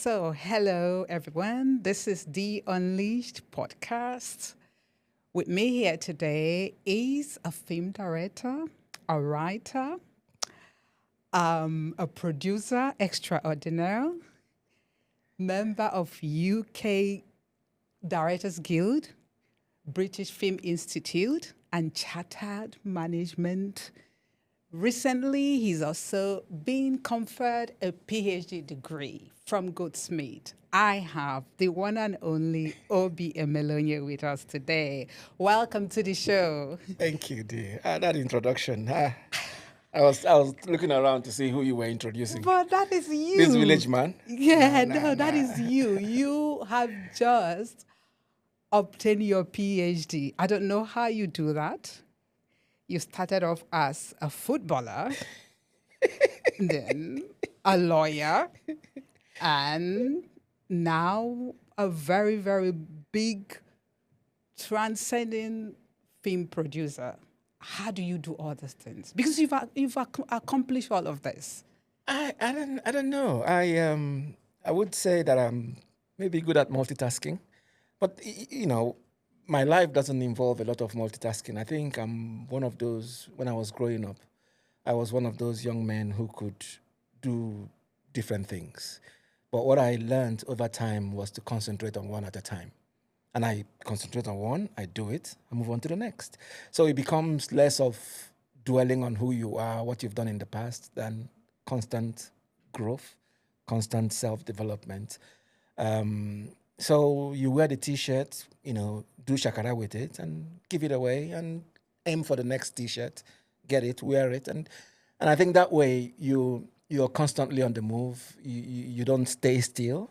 So, hello everyone. This is the Unleashed podcast. With me here today is a film director, a writer, a producer extraordinaire, member of UK Directors Guild, British Film Institute, and Chartered Management. Recently, he's also been conferred a PhD degree from Goldsmith. I have the one and only Obi Emelonye with us today. Welcome to the show. Thank you, dear. That introduction. I was looking around to see who you were introducing. But that is you. This village man. Yeah, no, that is you. You have just obtained your PhD. I don't know how you do that. You started off as a footballer, then a lawyer, and now a very, very big, transcending film producer. How do you do all these things? Because you've accomplished all of this. I don't know. I would say that I'm maybe good at multitasking, but my life doesn't involve a lot of multitasking. I think I'm one of those. When I was growing up, I was one of those young men who could do different things. But what I learned over time was to concentrate on one at a time. And I concentrate on one, I do it, I move on to the next. So it becomes less of dwelling on who you are, what you've done in the past, than constant growth, constant self-development. So you wear the T-shirt, do shakara with it and give it away and aim for the next T-shirt, get it, wear it. And I think that way you're constantly on the move. You don't stay still.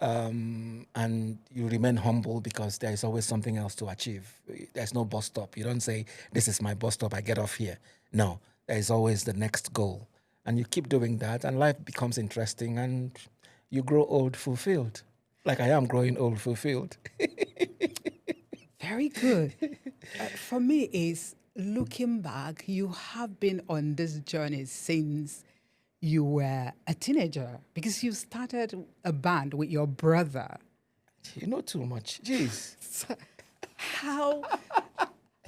And you remain humble because there is always something else to achieve. There's no bus stop. You don't say, this is my bus stop, I get off here. No, there is always the next goal. And you keep doing that and life becomes interesting and you grow old fulfilled. Like I am growing old fulfilled. Very good. For me, is looking back, you have been on this journey since you were a teenager because you started a band with your brother. You know too much. Jeez. How?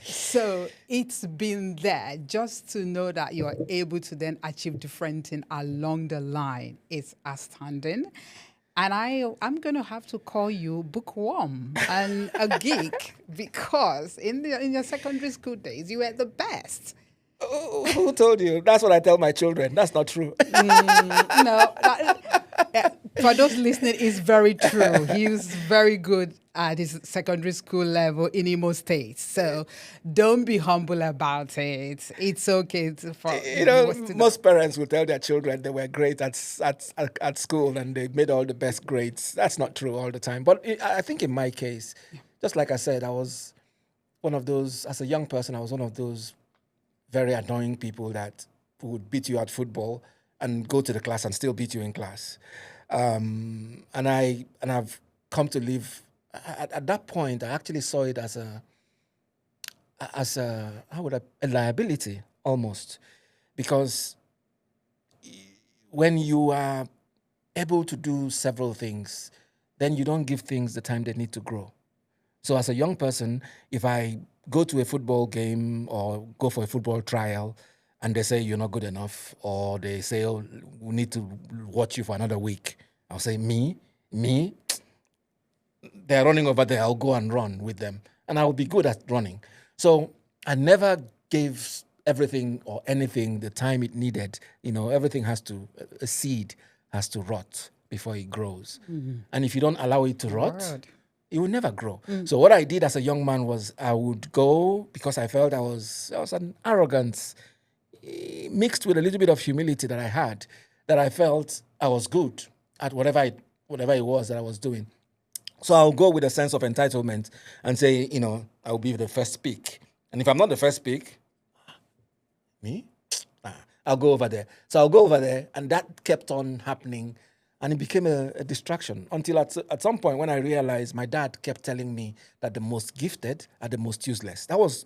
So it's been there just to know that you are able to then achieve different things along the line. It's astounding. And I'm going to have to call you bookworm and a geek because in your secondary school days, you were the best. Who told you? That's what I tell my children. That's not true. No, for those listening, it's very true. He was very good at his secondary school level in Imo State. So don't be humble about it. It's okay most parents will tell their children they were great at school and they made all the best grades. That's not true all the time. But I think in my case, just like I said, I was one of those, as a young person, I was one of those very annoying people that would beat you at football and go to the class and still beat you in class. And I've come to live at that point. I actually saw it as a liability almost, because when you are able to do several things, then you don't give things the time they need to grow. So as a young person, if I go to a football game or go for a football trial and they say you're not good enough, or they say, oh, we need to watch you for another week, I'll say, me? They're running over there, I'll go and run with them. And I'll be good at running. So I never gave everything or anything the time it needed. Everything a seed has to rot before it grows. Mm-hmm. And if you don't allow it to rot, it will never grow. So what I did as a young man was I would go, because I felt I was an arrogance mixed with a little bit of humility that I had, that I felt I was good at whatever it was that I was doing. So I'll go with a sense of entitlement and say, I'll be the first pick. And if I'm not the first pick, me? I'll go over there. So I'll go over there, and that kept on happening. And it became a distraction until at some point when I realized my dad kept telling me that the most gifted are the most useless. That was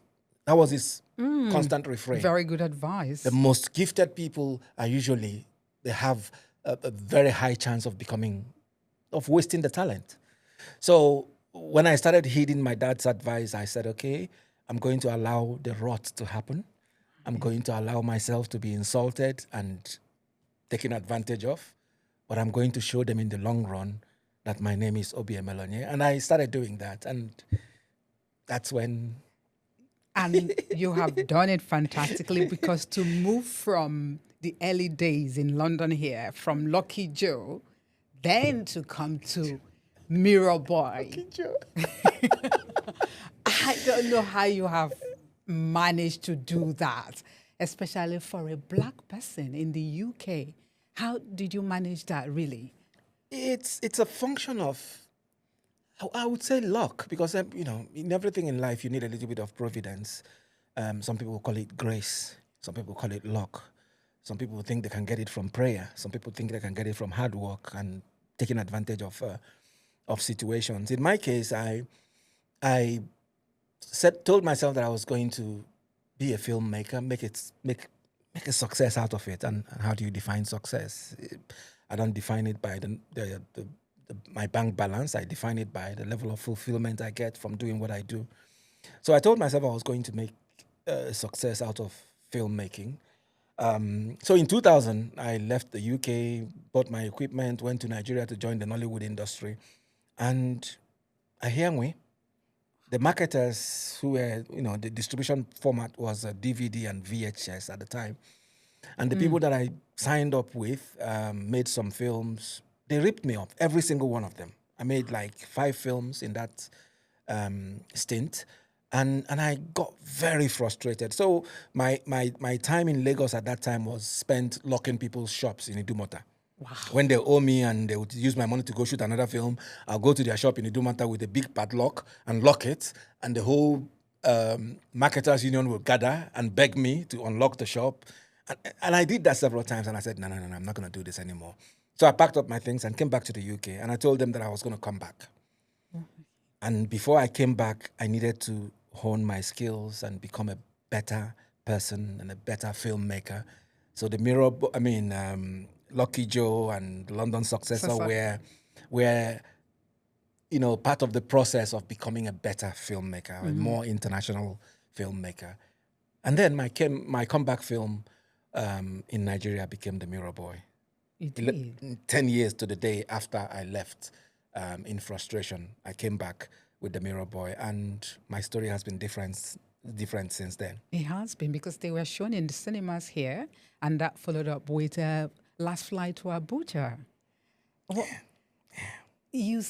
his constant refrain. Very good advice. The most gifted people are usually, they have a very high chance of becoming of wasting the talent. So when I started heeding my dad's advice, I said, okay, I'm going to allow the rot to happen. I'm going to allow myself to be insulted and taken advantage of, but I'm going to show them in the long run that my name is Obi Emelonye. And I started doing that. And that's when... And you have done it fantastically, because to move from the early days in London here, from Lucky Joe, then to come to Mirror Boy. Lucky Joe. I don't know how you have managed to do that, especially for a black person in the UK. How did you manage that, really? It's a function of, I would say, luck, because, you know, in everything in life, you need a little bit of providence. Some people call it grace. Some people call it luck. Some people think they can get it from prayer. Some people think they can get it from hard work and taking advantage of situations. In my case, I told myself that I was going to be a filmmaker, make a success out of it. And how do you define success? I don't define it by my bank balance. I define it by the level of fulfillment I get from doing what I do. So I told myself I was going to make a success out of filmmaking. So in 2000, I left the UK, bought my equipment, went to Nigeria to join the Nollywood industry. And I hear me. The marketers who were, you know, the distribution format was DVD and VHS at the time. And the people that I signed up with made some films. They ripped me off, every single one of them. I made like 5 films in that stint. And I got very frustrated. So my time in Lagos at that time was spent locking people's shops in Idumota. Wow. When they owe me and they would use my money to go shoot another film, I'll go to their shop in Idumota with a big padlock and lock it. And the whole marketers union will gather and beg me to unlock the shop. And I did that several times. And I said, no, I'm not going to do this anymore. So I packed up my things and came back to the UK. And I told them that I was going to come back. And before I came back, I needed to hone my skills and become a better person and a better filmmaker. So the Lucky Joe and London Successor were, you know, part of the process of becoming a better filmmaker, a more international filmmaker. And then my comeback film in Nigeria became The Mirror Boy. It did. 10 years to the day after I left in frustration, I came back with The Mirror Boy, and my story has been different since then. It has been, because they were shown in the cinemas here, and that followed up with Last Flight to Abuja. Well, you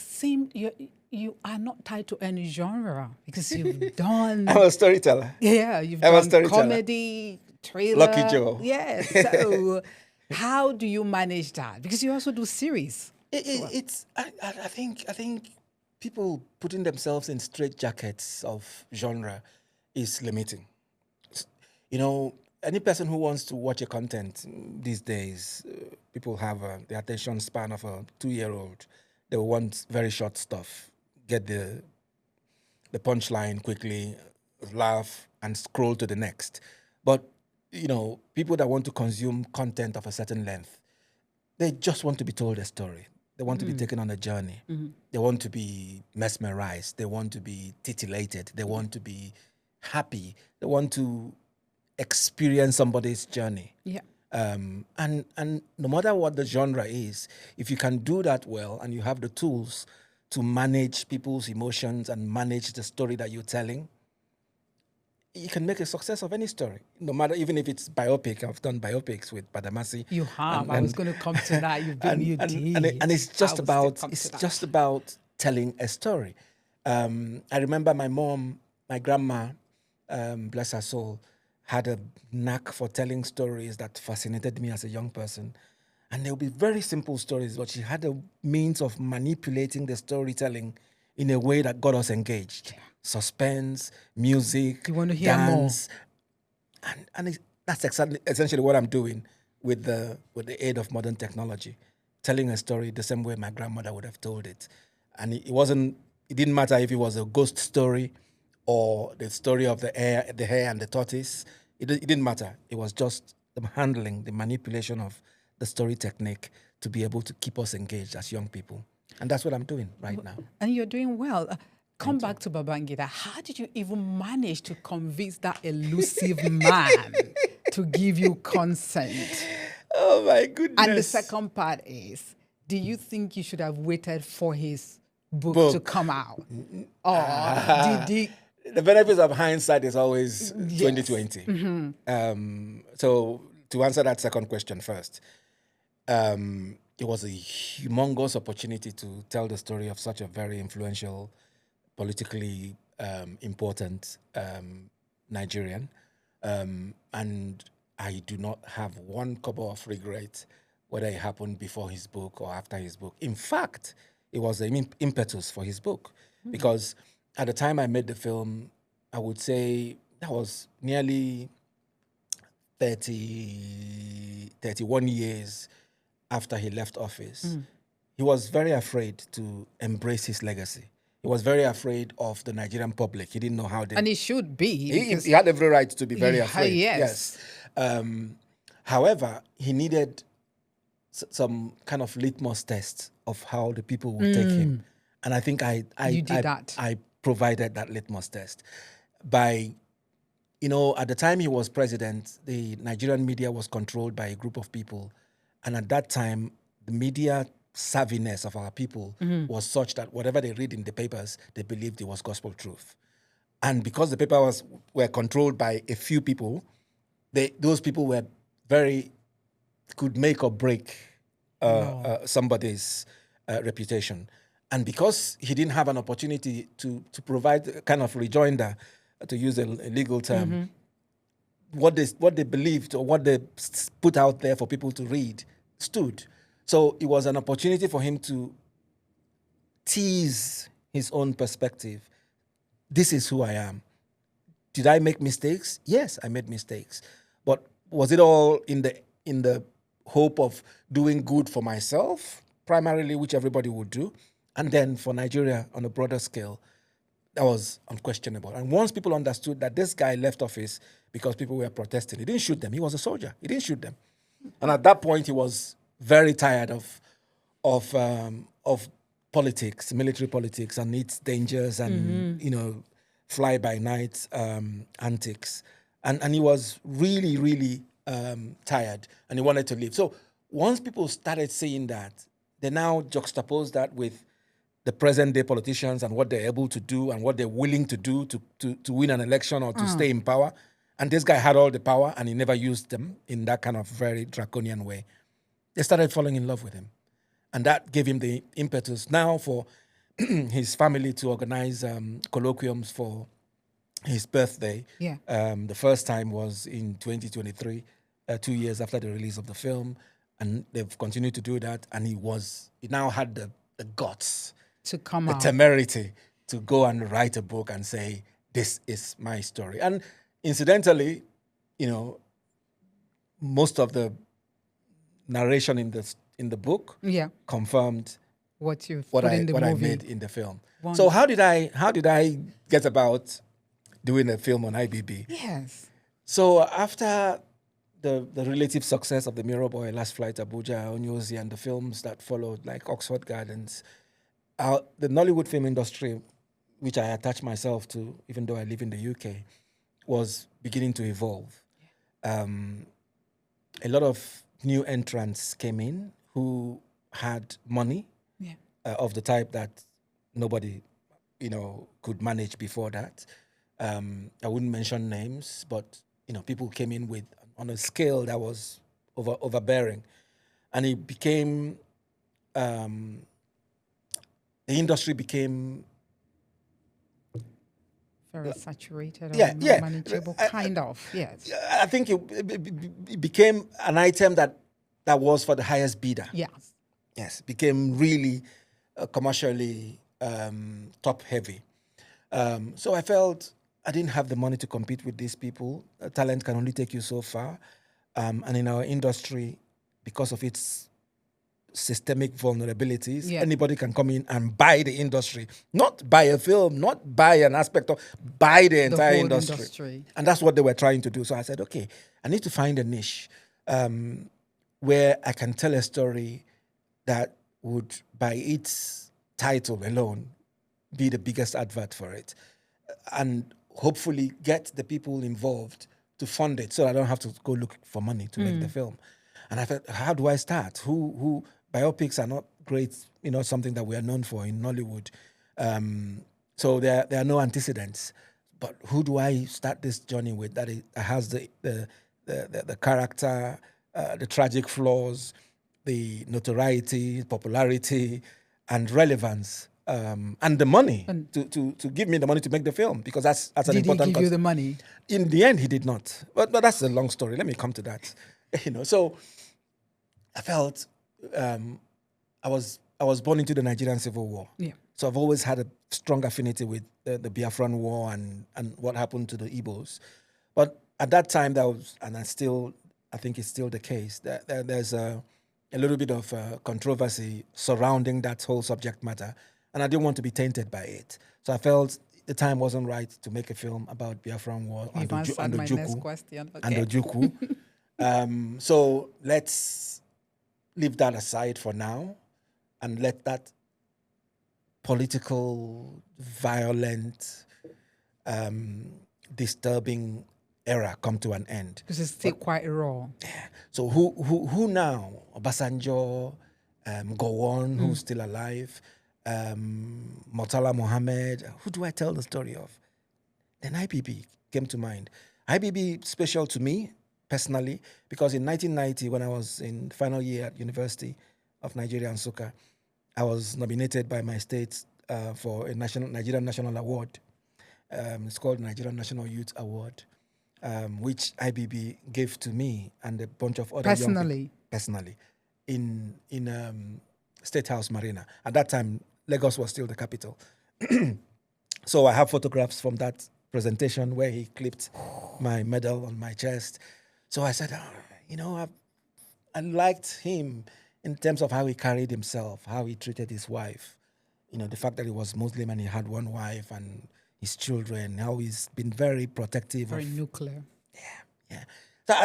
are not tied to any genre, because you've done... I'm a storyteller. Yeah, you've done comedy, thriller. Lucky Joe. Yes. So how do you manage that? Because you also do series. I think people putting themselves in straitjackets of genre is limiting. You know, any person who wants to watch a content these days, people have the attention span of a 2-year-old. They want very short stuff, get the punchline quickly, laugh, and scroll to the next. But, you know, people that want to consume content of a certain length, they just want to be told a story. They want to be taken on a journey. They want to be mesmerized. They want to be titillated. They want to be happy. They want to experience somebody's journey. Yeah. And no matter what the genre is, if you can do that well and you have the tools to manage people's emotions and manage the story that you're telling, you can make a success of any story, no matter, even if it's biopic. I've done biopics with Badamasi. You have. I was going to come to that. And it's just about telling a story. I remember my mom, my grandma, bless her soul, had a knack for telling stories that fascinated me as a young person. And there would be very simple stories, but she had a means of manipulating the storytelling in a way that got us engaged. Suspense, music, you want to hear dance. More. And that's essentially what I'm doing with the aid of modern technology, telling a story the same way my grandmother would have told it. And it didn't matter if it was a ghost story or the story of the hare and the tortoise. It didn't matter. It was just the handling, the manipulation of the story technique to be able to keep us engaged as young people. And that's what I'm doing right now. And you're doing well. Come back to Babangida. How did you even manage to convince that elusive man to give you consent? Oh my goodness. And the second part is, do you think you should have waited for his book to come out? Or did he... The benefits of hindsight is always Yes. 2020. So to answer that second question first, it was a humongous opportunity to tell the story of such a very influential, politically important Nigerian. And I do not have one kobo of regret whether it happened before his book or after his book. In fact, it was the impetus for his book, because at the time I made the film, I would say that was nearly 31 years after he left office. He was very afraid to embrace his legacy. He was very afraid of the Nigerian public. He didn't know how they... And he should be. He had every right to be very Yeah, afraid. yes. However, he needed some kind of litmus test of how the people would take him. And I think I provided that litmus test. By, at the time he was president, the Nigerian media was controlled by a group of people. And at that time, the media savviness of our people was such that whatever they read in the papers, they believed it was gospel truth. And because the papers were controlled by a few people, those people could make or break somebody's reputation. And because he didn't have an opportunity to provide a kind of rejoinder, to use a legal term, what they believed or what they put out there for people to read stood. So it was an opportunity for him to tease his own perspective. This is who I am. Did I make mistakes? Yes, I made mistakes. But was it all in the hope of doing good for myself, primarily, which everybody would do, and then for Nigeria on a broader scale? That was unquestionable. And once people understood that this guy left office because people were protesting, he didn't shoot them. He was a soldier. He didn't shoot them. And at that point, he was very tired of politics, military politics, and its dangers, and fly by night antics, and he was really, really tired, and he wanted to leave. So once people started seeing that, they now juxtapose that with the present day politicians and what they're able to do and what they're willing to do to win an election or to stay in power. And this guy had all the power and he never used them in that kind of very draconian way. They started falling in love with him. And that gave him the impetus now for his family to organize colloquiums for his birthday. Yeah. The first time was in 2023, 2 years after the release of the film. And they've continued to do that. And he now had the guts, to come the out, temerity to go and write a book and say, this is my story. And incidentally, most of the narration in the book confirmed what I made in the film. So how did I get about doing a film on IBB? Yes. So after the relative success of The Mirror Boy, Last Flight Abuja, Onyosi, and the films that followed, like Oxford Gardens, the Nollywood film industry, which I attach myself to, even though I live in the UK, was beginning to evolve. A lot of new entrants came in who had money of the type that nobody, could manage before that. I wouldn't mention names, but people came in with on a scale that was overbearing, and it became the industry became very saturated, manageable, kind of. Yes, I think it became an item that was for the highest bidder. Yes, became really commercially top heavy. So I felt I didn't have the money to compete with these people. Talent can only take you so far. And in our industry, because of its systemic vulnerabilities, anybody can come in and buy the industry. Not buy a film, not buy an aspect of, buy the entire industry. And that's what they were trying to do. So I said, okay, I need to find a niche where I can tell a story that would, by its title alone, be the biggest advert for it, and hopefully get the people involved to fund it, so I don't have to go look for money to make the film. And I thought, how do I start? Who biopics are not great, something that we are known for in Nollywood. So there are no antecedents. But who do I start this journey with that has the character, the tragic flaws, the notoriety, popularity, and relevance, and the money to give me the money to make the film, because that's an important. Did he give you the money? In the end, he did not. But that's a long story. Let me come to that. So I felt I was born into the Nigerian Civil War. Yeah. So I've always had a strong affinity with the Biafran War and what happened to the Igbos. But at that time, I think it's still the case, that there's a little bit of controversy surrounding that whole subject matter, and I didn't want to be tainted by it. So I felt the time wasn't right to make a film about Biafran War and the Juku. So let's leave that aside for now and let that political, violent, disturbing era come to an end. Because it's still quite raw. Yeah. So who now? Obasanjo, Gowon, who's still alive, Murtala Mohammed. Who do I tell the story of? Then IBB came to mind. IBB special to me personally, because in 1990, when I was in final year at University of Nigerian Nsukka, I was nominated by my state for a Nigerian National Award. It's called Nigerian National Youth Award, which IBB gave to me and a bunch of other young people personally in State House Marina. At that time, Lagos was still the capital. So I have photographs from that presentation where he clipped my medal on my chest. So I said, I liked him in terms of how he carried himself, how he treated his wife, the fact that he was Muslim and he had one wife and his children, how he's been very protective. Very nuclear. Yeah.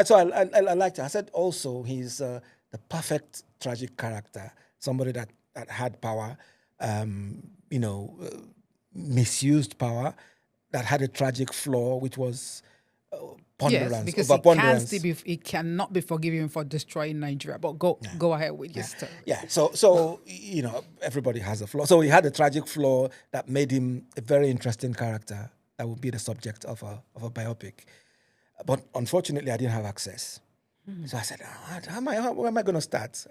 So I liked it. I said also he's the perfect tragic character, somebody that had power, misused power, that had a tragic flaw, which was ponderance. Yes, because it cannot be forgiven for destroying Nigeria. But go ahead with your story. Yeah. So everybody has a flaw. So he had a tragic flaw that made him a very interesting character that would be the subject of a biopic. But unfortunately, I didn't have access. So I said, where am I going to start?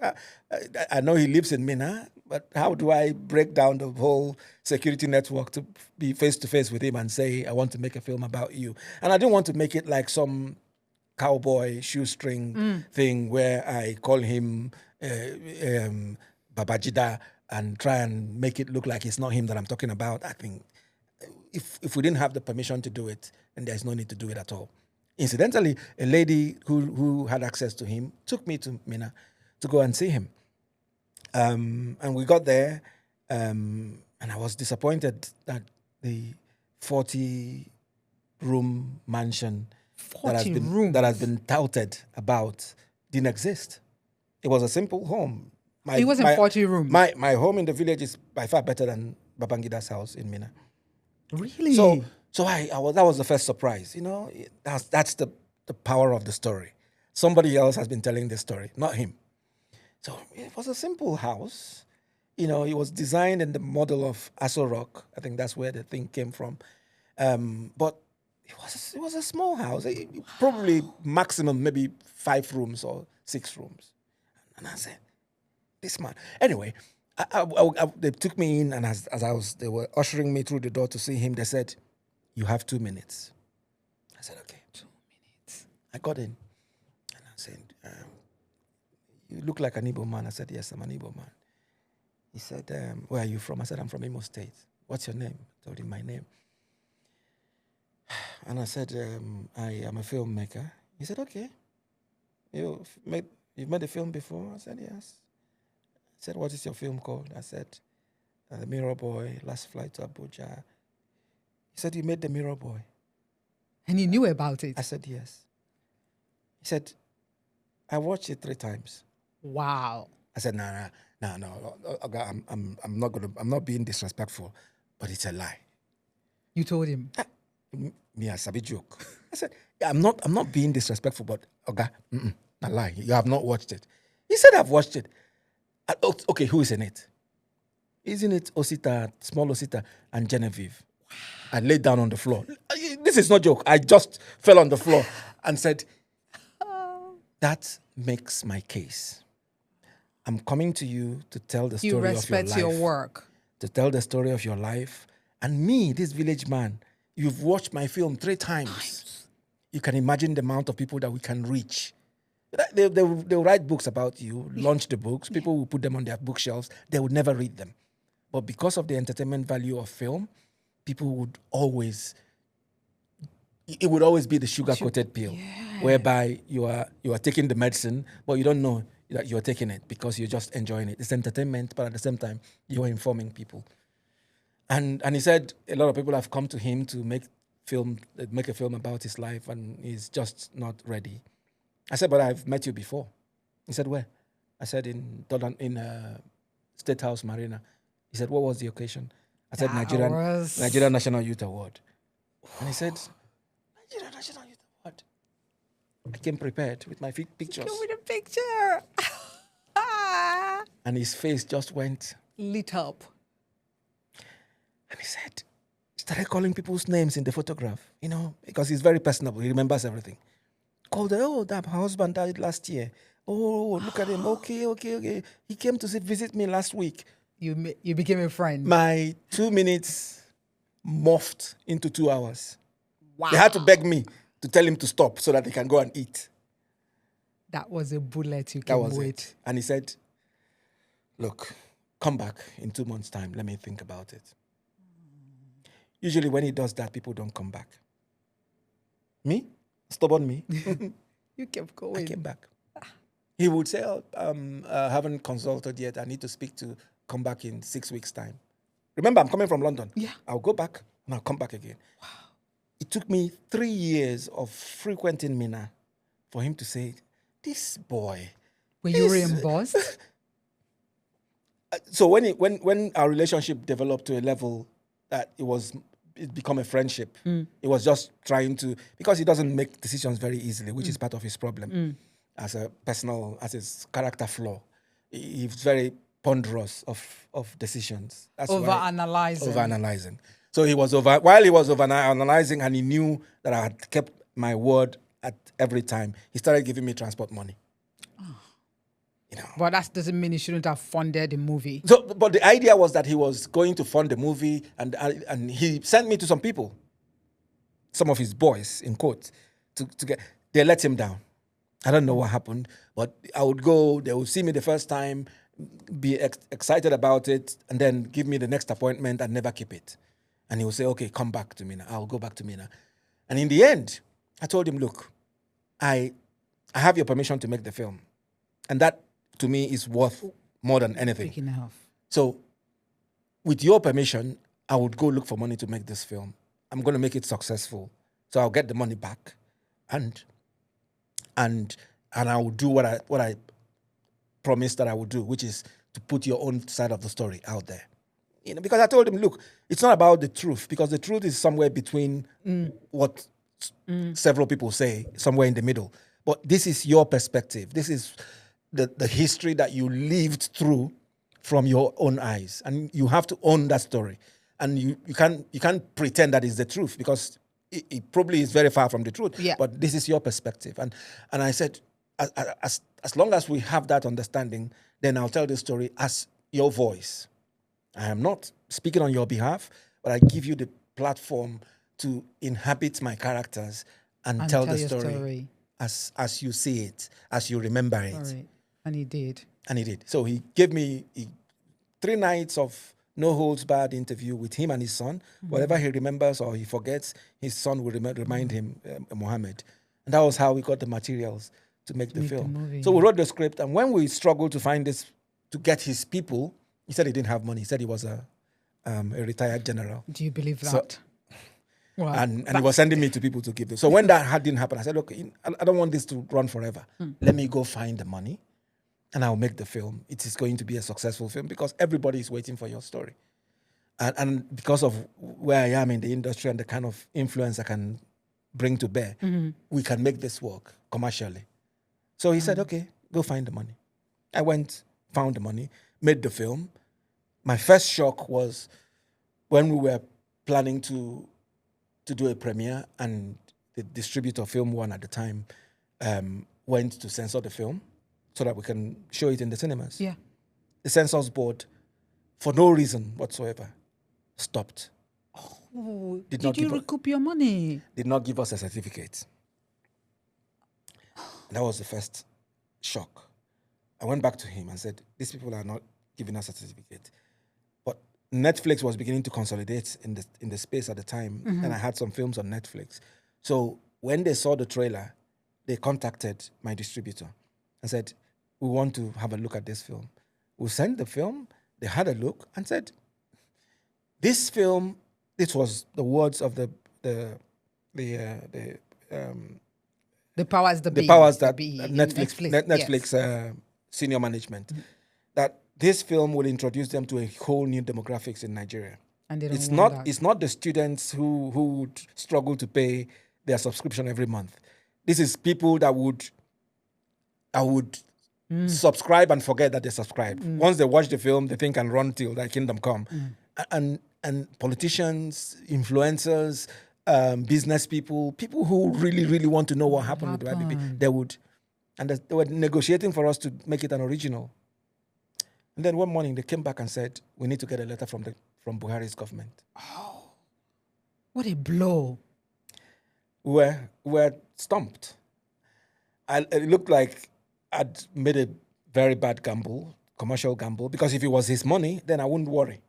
I know he lives in Minna, but how do I break down the whole security network to be face-to-face with him and say, I want to make a film about you? And I didn't want to make it like some cowboy shoestring thing where I call him Babajida and try and make it look like it's not him that I'm talking about. I think if we didn't have the permission to do it, then there's no need to do it at all. Incidentally, a lady who had access to him took me to Minna to go and see him. And we got there, and I was disappointed that the 40-room mansion that has been touted about didn't exist. It was a simple home. It wasn't 40 rooms. My home in the village is by far better than Babangida's house in Minna. Really? So that was the first surprise. That's the power of the story. Somebody else has been telling the story, not him. So it was a simple house. It was designed in the model of Aso Rock. I think that's where the thing came from. But it was a small house. Probably maximum maybe 5 rooms or 6 rooms. And I said, this man. Anyway, they took me in, and as they were ushering me through the door to see him, they said, you have 2 minutes. I said, okay. 2 minutes. I got in, and I said, you look like an Igbo man. I said, yes, I'm an Igbo man. He said, where are you from? I said, I'm from Imo State. What's your name? I told him my name. And I said, I am a filmmaker. He said, okay. You've made a film before? I said, yes. He said, what is your film called? I said, The Mirror Boy, Last Flight to Abuja. He said, you made The Mirror Boy. And he knew about it? I said, yes. He said, I watched it 3 times. Wow. I said, nah, No, Oga, I'm not being disrespectful, but it's a lie. You told him. Me, I sabi joke. I said, yeah, I'm not being disrespectful, but Oga, a lie. You have not watched it. He said, I've watched it. Okay, who is in it? Isn't it Osita, small Osita, and Genevieve? I laid down on the floor. This is not joke. I just fell on the floor and said, that makes my case. I'm coming to you to tell the story of your life. You respect your work. To tell the story of your life. And me, this village man, you've watched my film 3 times. You can imagine the amount of people that we can reach. They'll write books about you, launch the books. People will put them on their bookshelves. They would never read them. But because of the entertainment value of film, people would always... It would always be the sugar-coated pill, whereby you are taking the medicine, but you don't know that you're taking it because you're just enjoying it. It's entertainment, but at the same time, you're informing people. And he said a lot of people have come to him to make a film about his life, and he's just not ready. I said, but I've met you before. He said, where? I said, in State House Marina. He said, what was the occasion? I said, Nigerian National Youth Award. And he said, Nigerian National Youth Award. I came prepared with my pictures. Go with a picture. And his face just went... lit up. And he started calling people's names in the photograph, because he's very personable. He remembers everything. Called her, that her husband died last year. Oh, look at him. Okay. He came to visit me last week. You became a friend. My 2 minutes morphed into 2 hours. Wow. They had to beg me to tell him to stop so that he can go and eat. That was a bullet you came with. It. And he said, look, come back in 2 months' time. Let me think about it. Usually when he does that, people don't come back. Me? Stubborn me. You kept going. I came back. He would say, I haven't consulted yet. I need to come back in 6 weeks' time. Remember, I'm coming from London. Yeah. I'll go back and I'll come back again. Wow. It took me 3 years of frequenting Mina for him to say, this boy. Were you reimbursed? So when our relationship developed to a level that it become a friendship, it was just trying to, because he doesn't make decisions very easily, which is part of his problem as his character flaw. He's very ponderous of decisions. That's over-analyzing. So while he was over-analyzing and he knew that I had kept my word at every time, he started giving me transport money. But that doesn't mean he shouldn't have funded the movie. So, but the idea was that he was going to fund the movie, and he sent me to some people, some of his boys, in quotes, to get. They let him down. I don't know what happened, but I would go. They would see me the first time, be excited about it, and then give me the next appointment and never keep it. And he would say, "Okay, come back to Mina. I'll go back to Mina." And in the end, I told him, "Look, I have your permission to make the film, and that." To me, is worth more than anything. Big enough. So, with your permission, I would go look for money to make this film. I'm going to make it successful, so I'll get the money back, and I will do what I promised that I would do, which is to put your own side of the story out there. Because I told him, look, it's not about the truth, because the truth is somewhere between what several people say, somewhere in the middle. But this is your perspective. This is the history that you lived through from your own eyes, and you have to own that story, and you can't pretend that it's the truth, because it probably is very far from the truth. Yeah. But this is your perspective, and I said, as long as we have that understanding, then I'll tell the story as your voice. I am not speaking on your behalf, but I give you the platform to inhabit my characters and tell the story as you see it, as you remember it. All right. And he did. So he gave me 3 nights of no holds barred interview with him and his son. Whatever he remembers or he forgets, his son will remind him, Mohammed. And that was how we got the materials to make the film. So we wrote the script, and when we struggled to find this, to get his people, he said he didn't have money. He said he was a retired general. Do you believe that? Wow. And he was sending me to people to give them. So when that didn't happen, I said, look, I don't want this to run forever. Let me go find the money. and I'll make the film. It is going to be a successful film because everybody is waiting for your story. And because of where I am in the industry and the kind of influence I can bring to bear, we can make this work commercially. So he said, okay, go find the money. I went, found the money, made the film. My first shock was when we were planning to do a premiere, and the distributor, Film One at the time, went to censor the film so that we can show it in the cinemas. Yeah. The censors board, for no reason whatsoever, stopped. Oh, did you recoup your money? Did not give us a certificate. That was the first shock. I went back to him and said, these people are not giving us a certificate. But Netflix was beginning to consolidate in the space at the time, and I had some films on Netflix. So when they saw the trailer, they contacted my distributor and said, we want to have a look at this film. We sent the film, they had a look and said, this film, this was the words of the powers that Netflix senior management, that this film will introduce them to a whole new demographics in Nigeria. And it's not the students who would struggle to pay their subscription every month. This is people that would subscribe and forget that they subscribed. Once they watch the film, they think and run till their kingdom come. And politicians, influencers, business people who really, really want to know what happened with the IBB, they would. And they were negotiating for us to make it an original. And then one morning they came back and said, we need to get a letter from Buhari's government. Oh, what a blow. We were stumped. It looked like I'd made a very bad gamble, commercial gamble, because if it was his money, then I wouldn't worry.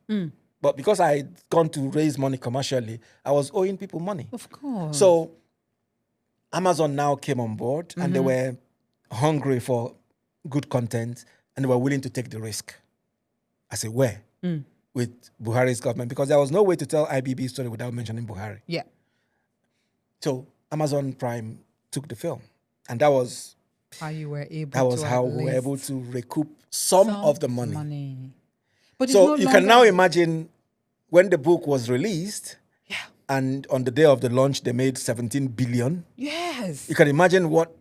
But because I had gone to raise money commercially, I was owing people money. Of course. So Amazon now came on board, and they were hungry for good content, and they were willing to take the risk. I said, where? With Buhari's government, because there was no way to tell IBB story without mentioning Buhari. Yeah. So Amazon Prime took the film, and that was how you were able. That was how we were able to recoup some of the money. But so you can now imagine when the book was released, and on the day of the launch, they made 17 billion. Yes. You can imagine what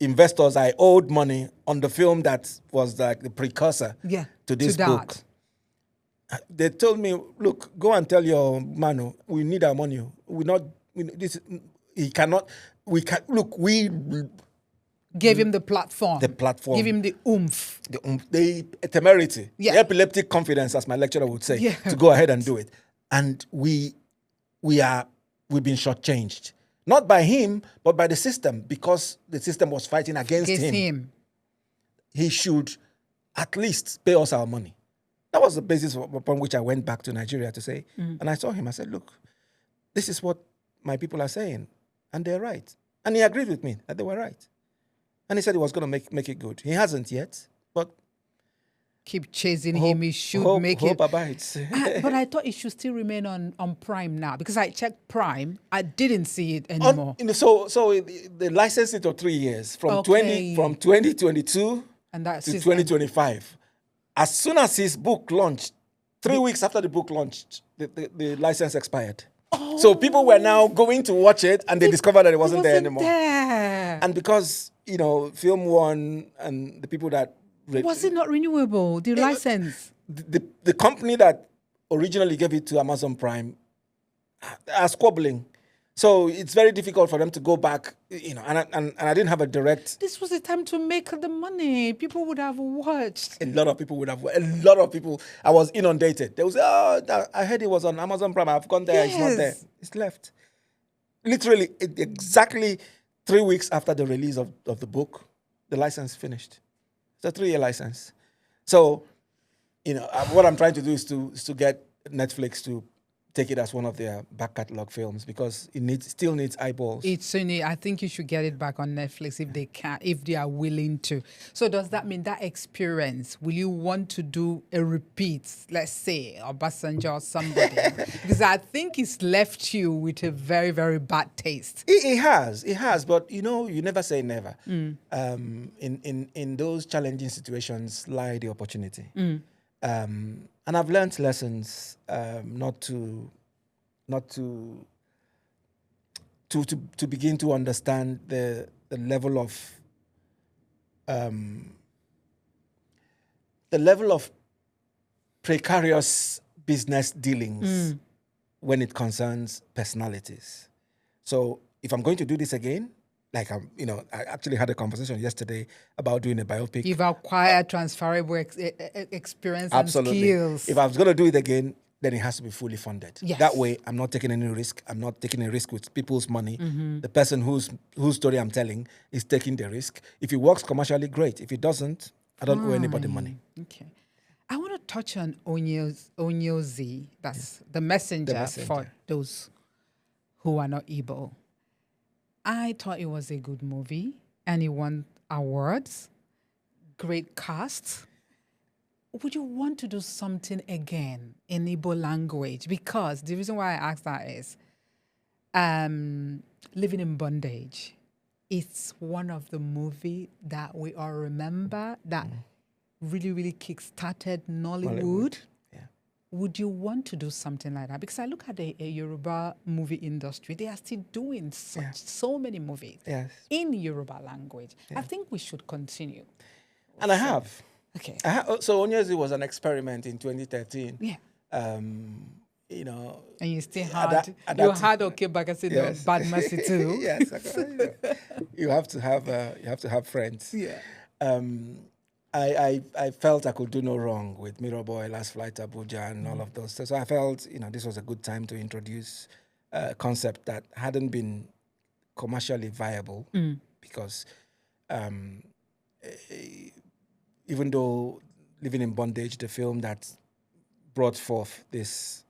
investors I owed money on the film that was like the precursor to this book. They told me, look, go and tell your man, we need our money. We gave him the platform. Give him the oomph. The temerity, the epileptic confidence, as my lecturer would say, to go ahead and do it. And we've been shortchanged. Not by him, but by the system, because the system was fighting against him. He should at least pay us our money. That was the basis upon which I went back to Nigeria to say, and I saw him, I said, look, this is what my people are saying, and they're right. And he agreed with me that they were right. And he said he was going to make it good. He hasn't yet, but keep chasing him. He should make it. Hope abides. But I thought it should still remain on Prime now, because I checked Prime. I didn't see it anymore. So the license is for 3 years, from 2022 to 2025. As soon as his book launched, 3 weeks after the book launched, the license expired. Oh. So people were now going to watch it, and they discovered that it wasn't there anymore. And because, Film One and the people that... Was it not renewable, the license? The company that originally gave it to Amazon Prime are squabbling. So it's very difficult for them to go back, and I didn't have a direct... This was the time to make the money. People would have watched. A lot of people. I was inundated. They would say, I heard it was on Amazon Prime. I've gone there. Yes. It's not there. It's left. Literally, exactly 3 weeks after the release of the book, the license finished. It's a 3-year license. So, what I'm trying to do is to get Netflix to take it as one of their back catalog films because it still needs eyeballs. It's only, I think you should get it back on Netflix if they can, if they are willing to. So does that mean that experience, will you want to do a repeat, let's say, Obasanjo or somebody? Because I think it's left you with a very, very bad taste. It has. But, you never say never. In those challenging situations lie the opportunity. And I've learned lessons not to begin to understand the level of precarious business dealings when it concerns personalities. So if I'm going to do this again, I actually had a conversation yesterday about doing a biopic. You've acquired transferable experience Absolutely. and skills. If I was going to do it again, then it has to be fully funded. Yes. That way, I'm not taking any risk. I'm not taking a risk with people's money. The person whose story I'm telling is taking the risk. If it works commercially, great. If it doesn't, I don't owe anybody money. Okay. I want to touch on Onyozi. That's the messenger for those who are not Igbo. I thought it was a good movie and it won awards. Great cast. Would you want to do something again in Igbo language? Because the reason why I ask that is Living in Bondage. It's one of the movies that we all remember that really, really kick-started Nollywood. Yeah. Would you want to do something like that? Because I look at the Yoruba movie industry, they are still doing so many movies in Yoruba language. I think we should continue. And I have. Okay. So Onyozi was an experiment in 2013. Yeah. And you still had okay back and say bad mercy too. Yes. You have to have friends. Yeah. I felt I could do no wrong with Mirror Boy, Last Flight Abuja, and all of those. So I felt, this was a good time to introduce a concept that hadn't been commercially viable because even though Living in Bondage, the film that brought forth this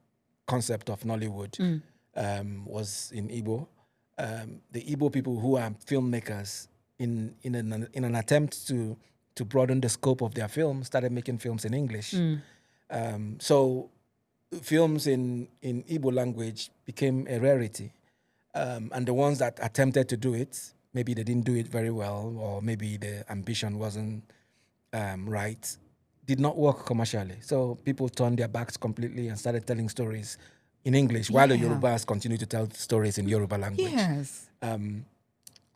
concept of Nollywood, was in Igbo, the Igbo people who are filmmakers in an attempt to broaden the scope of their film, started making films in English. So films in Igbo language became a rarity. And the ones that attempted to do it, maybe they didn't do it very well, or maybe the ambition wasn't right, did not work commercially. So people turned their backs completely and started telling stories in English, while the Yorubas continue to tell stories in Yoruba language. Yes.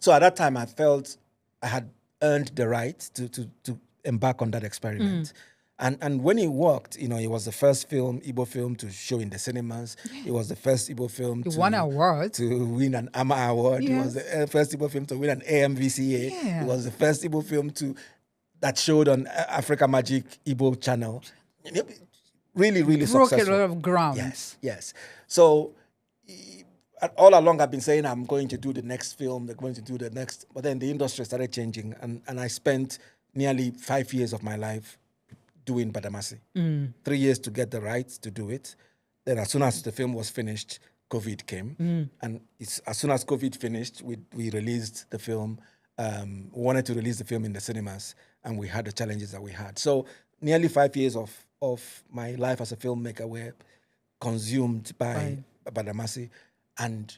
So at that time, I felt I had earned the right to embark on that experiment. And when it worked, it was the first Igbo film to show in the cinemas. It was the first Igbo film to won award, to win an AMA award. It was the first Igbo film to win an AMVCA. It was the first Igbo film that showed on Africa Magic Igbo channel. Really, really successful. Broke a lot of ground. Yes. So all along I've been saying I'm going to do the next film, they're going to do the next, but then the industry started changing and I spent nearly 5 years of my life doing Badamasi. 3 years to get the rights to do it. Then as soon as the film was finished, COVID came. And as soon as COVID finished, we released the film. We wanted to release the film in the cinemas and we had the challenges that we had. So nearly 5 years of my life as a filmmaker were consumed by Badamasi. And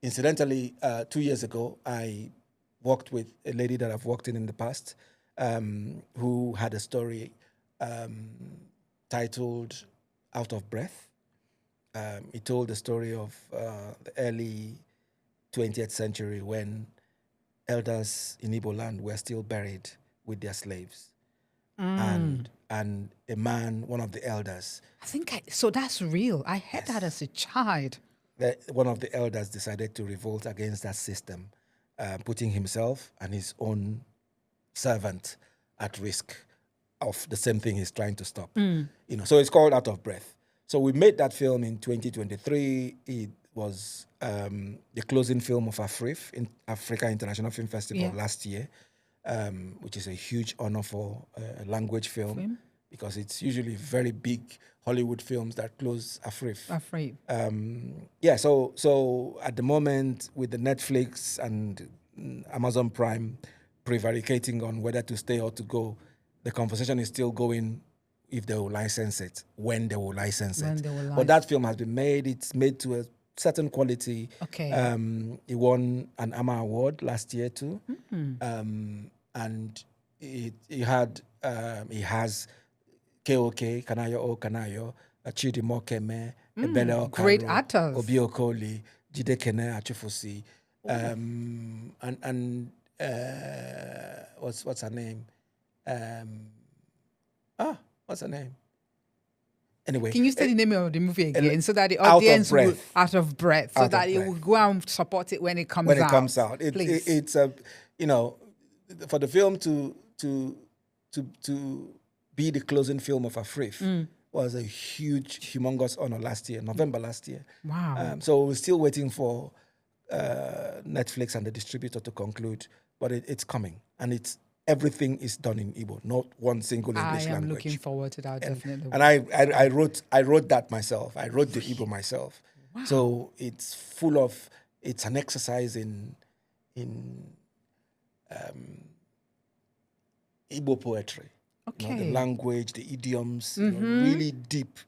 incidentally, 2 years ago, I worked with a lady that I've worked in the past, who had a story titled Out of Breath. It told the story of the early 20th century when elders in Igbo land were still buried with their slaves. And a man, one of the elders. So that's real. I heard that as a child. One of the elders decided to revolt against that system, putting himself and his own servant at risk of the same thing he's trying to stop. So it's called Out of Breath. So we made that film in 2023. It was the closing film of AFRIF, in Africa International Film Festival last year, which is a huge honor for a language film. because it's usually very big Hollywood films that close Afrif. Afraid. Yeah, so at the moment with the Netflix and Amazon Prime prevaricating on whether to stay or to go, the conversation is still going if they will license it, when they will license When it. they will But that film has been made. It's made to a certain quality. Okay. It won an AMA award last year too. And it has KOK, Kanayo O Kanayo, Chidi Mokeme, Ebele Okaro, great actors. Obi Okoli, Jide Kene Achufusi, and what's her name? What's her name? Anyway, Can you say the name of the movie again so that the Out of audience will Breath. out of breath, so Out of that it Breath. will go and support it when it comes out? when it comes out, Please. it's a for the film to be the closing film of Afrif was a huge, humongous honor last year, November last year. Wow. So we're still waiting for Netflix and the distributor to conclude, but it's coming, and everything is done in Igbo, not one single English I am language. looking forward to that, definitely. And I wrote that myself. I wrote the Igbo myself. Wow. So it's an exercise in Igbo poetry. Okay. The language, the idioms, really deep.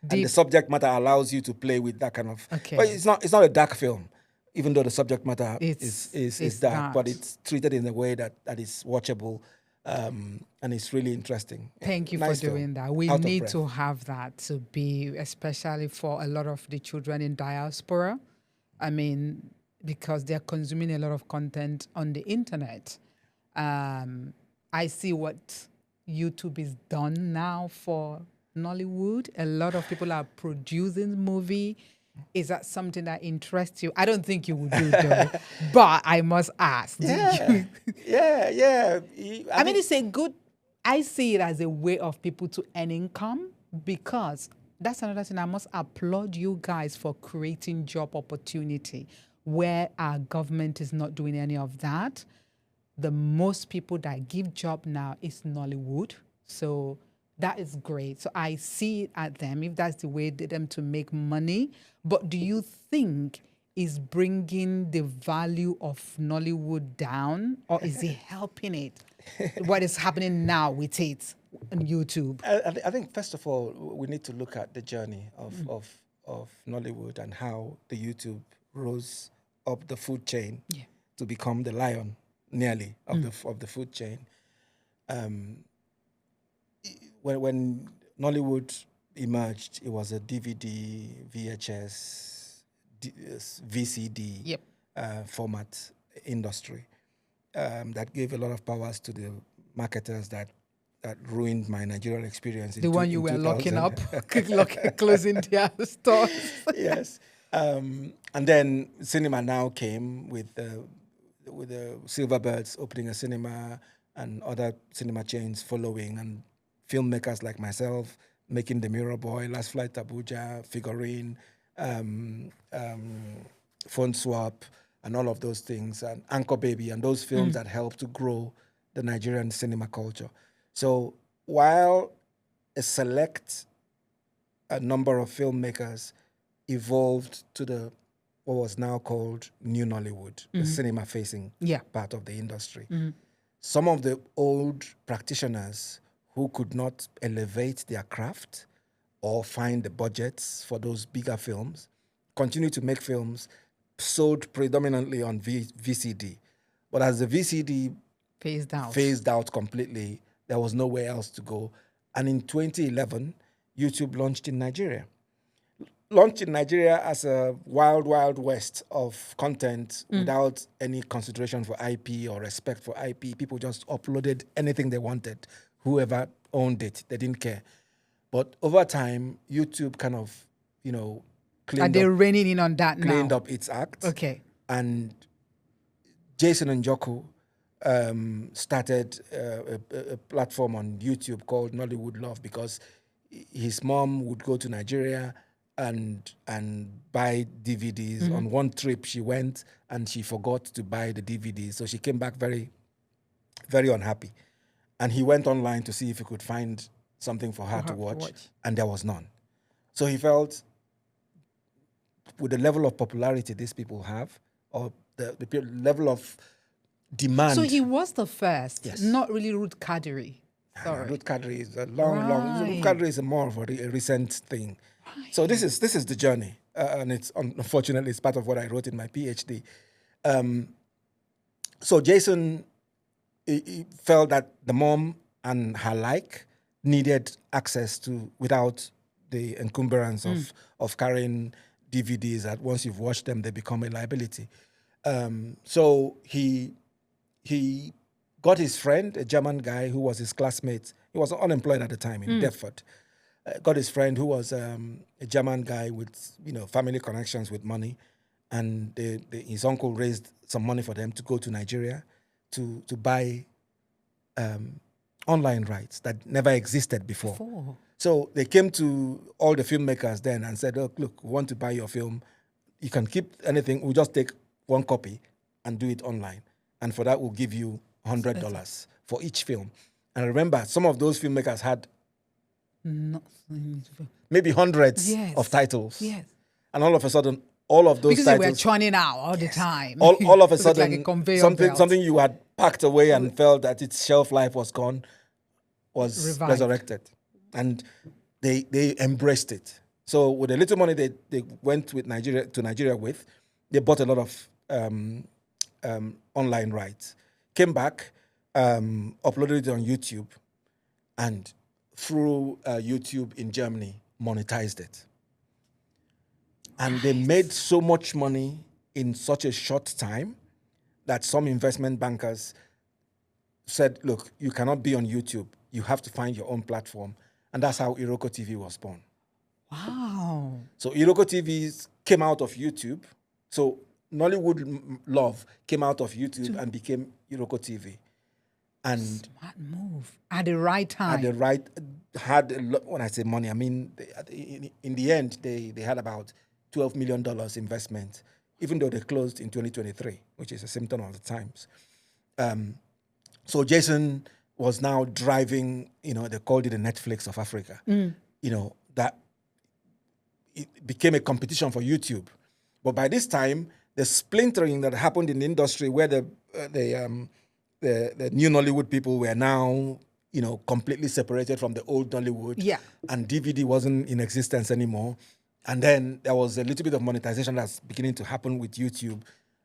And the Deep. subject matter allows you to play with that kind of. Okay. But it's not a dark film, even though the subject matter It's is dark, but that. it's treated in a way that is watchable, and it's really interesting. Thank you Nice for film. doing that. We Out of need Breath. to have that to be, especially for a lot of the children in diaspora. I mean, because they're consuming a lot of content on the internet. I see what YouTube is done now for Nollywood. A lot of people are producing movie. Is that something that interests you? I don't think you would do though, but I must ask. do you- Yeah. I mean, it's a good, I see it as a way of people to earn income, because that's another thing. I must applaud you guys for creating job opportunity where our government is not doing any of that. The most people that give job now is Nollywood. So that is great. So I see it at them, if that's the way for them to make money. But do you think is bringing the value of Nollywood down, or is it helping it? What is happening now with it on YouTube? I think first of all we need to look at the journey of Nollywood and how the YouTube rose up the food chain to become the lion, nearly of the food chain. When Nollywood emerged, it was a DVD, VHS, VCD format industry that gave a lot of powers to the marketers that ruined my Nigerian experience. The one you were locking up, closing their stores. Yes. And then cinema now came with the Silverbirds opening a cinema and other cinema chains following, and filmmakers like myself making The Mirror Boy, Last Flight to Abuja, Figurine, Phone Swap, and all of those things, and Anchor Baby, and those films that helped to grow the Nigerian cinema culture. So while a select number of filmmakers evolved to what was now called New Nollywood, the cinema-facing part of the industry, some of the old practitioners who could not elevate their craft or find the budgets for those bigger films continue to make films sold predominantly on VCD. But as the VCD phased out completely, there was nowhere else to go. And in 2011, YouTube launched in Nigeria. Launched in Nigeria as a wild, wild west of content without any consideration for IP or respect for IP. People just uploaded anything they wanted. Whoever owned it, they didn't care. But over time, YouTube kind of, Are they reining in on that now? Cleaned up its act. Okay. And Jason Njoku started a platform on YouTube called Nollywood Love, because his mom would go to Nigeria and buy DVDs. On one trip, she went and she forgot to buy the DVDs. So she came back very, very unhappy. And he went online to see if he could find something for her to watch, and there was none. So he felt, with the level of popularity these people have, or the level of demand. So he was the first, Yes. not really Ruth Kadiri. Sorry. Ruth Kadiri is a long. Ruth Kadiri is more of a recent thing. Right. So this is the journey, and it's unfortunately it's part of what I wrote in my PhD. So Jason, he felt that the mom and her like needed access to, without the encumbrance of carrying DVDs, that once you've watched them, they become a liability. So he got his friend, a German guy who was his classmate. He was unemployed at the time in Deptford. Got his friend who was a German guy with family connections with money, and his uncle raised some money for them to go to Nigeria to buy online rights that never existed before. So they came to all the filmmakers then and said, look, we want to buy your film. You can keep anything. We'll just take one copy and do it online. And for that, we'll give you $100 for each film. And remember, some of those filmmakers had maybe hundreds of titles. Yes. And all of a sudden, all of those titles, they were churning out all the time. All of a sudden, like something you had packed away and felt that its shelf life was gone was resurrected. And they embraced it. So with the little money they went to Nigeria with, they bought a lot of online rights. Came back, uploaded it on YouTube, and through YouTube in Germany, monetized it. And they made so much money in such a short time that some investment bankers said, look, you cannot be on YouTube. You have to find your own platform. And that's how Iroko TV was born. Wow. So Iroko TV came out of YouTube. So Nollywood Love came out of YouTube and became Iroko TV. And smart move. At the right time. When I say money, I mean, in the end, they had about $12 million investment, even though they closed in 2023, which is a symptom of the times. So Jason was now driving, they called it the Netflix of Africa. That it became a competition for YouTube. But by this time, the splintering that happened in the industry, where the new Nollywood people were now, completely separated from the old Nollywood, and DVD wasn't in existence anymore. And then there was a little bit of monetization that's beginning to happen with YouTube.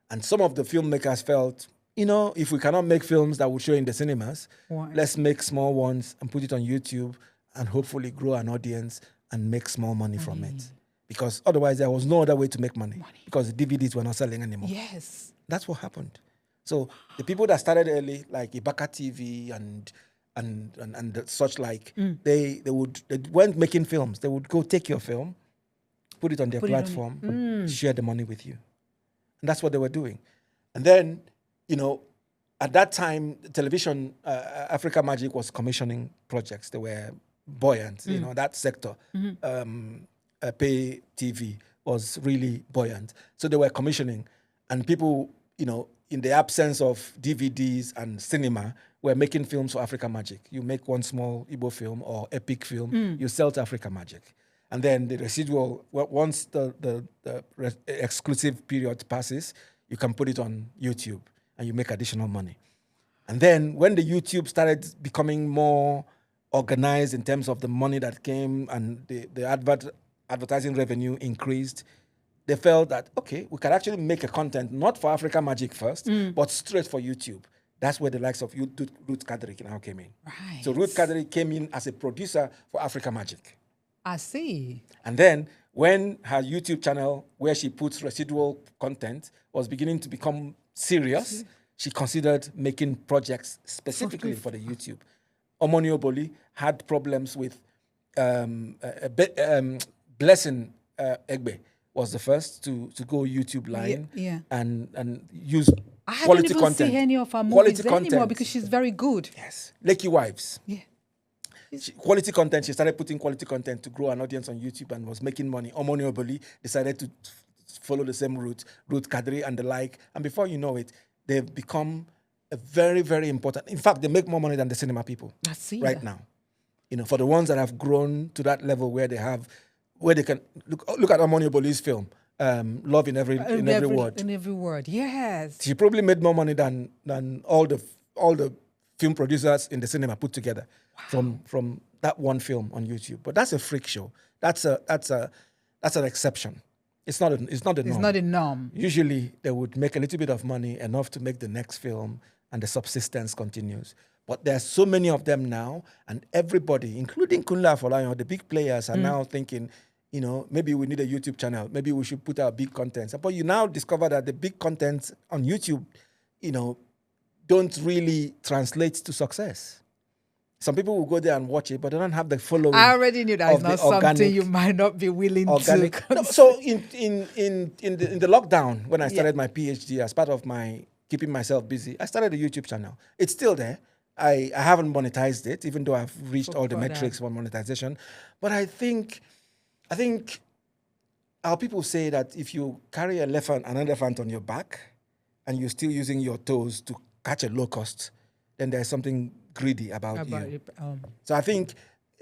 And some of the filmmakers felt, if we cannot make films that will show in the cinemas, let's make small ones and put it on YouTube and hopefully grow an audience and make small money from it. Because otherwise there was no other way to make money. Because the DVDs were not selling anymore. Yes. That's what happened. So the people that started early, like Ibaka TV and such like, they weren't making films. They would go take your film, put it on their platform, share the money with you. And that's what they were doing. And then, at that time, television, Africa Magic was commissioning projects. They were buoyant, that sector. Pay TV was really buoyant. So they were commissioning. And people, in the absence of DVDs and cinema, were making films for Africa Magic. You make one small Igbo film or epic film, you sell to Africa Magic. And then the residual, once the exclusive period passes, you can put it on YouTube and you make additional money. And then when the YouTube started becoming more organized in terms of the money that came and the advertising revenue increased, they felt that, okay, we can actually make a content not for Africa Magic first, but straight for YouTube. That's where the likes of Ruth Kadiri now came in. Right. So Ruth Kadiri came in as a producer for Africa Magic. I see. And then when her YouTube channel, where she puts residual content, was beginning to become serious, she considered making projects specifically for the YouTube. Omoni Oboli had problems with Blessing Egbe was the first to go YouTube line and use quality content. I don't even see any of her movies anymore because she's very good. Yes. Lakey Wives. Yeah. Quality content. She started putting quality content to grow an audience on YouTube and was making money. Omoni Oboli decided to follow the same route, Ruth Kadiri and the like. And before you know it, they've become a very, very important. In fact, they make more money than the cinema people right now. For the ones that have grown to that level where they can look at Amoni Boli's film, Love in Every Word. In every word, yes. She probably made more money than all the film producers in the cinema put together from that one film on YouTube. But that's a freak show. That's an exception. It's not the norm. It's not a norm. Usually they would make a little bit of money, enough to make the next film, and the subsistence continues. But there are so many of them now, and everybody, including Kunle Afolayan, the big players, are now thinking, maybe we need a YouTube channel. Maybe we should put out big content. But you now discover that the big content on YouTube, don't really translate to success. Some people will go there and watch it, but they don't have the following. I already knew that it's not something you might not be willing to. No, so in the lockdown, when I started my PhD as part of my keeping myself busy, I started a YouTube channel. It's still there. I haven't monetized it, even though I've reached all the metrics for monetization. But I think our people say that if you carry an elephant on your back and you're still using your toes to catch a locust, then there's something greedy about you. So I think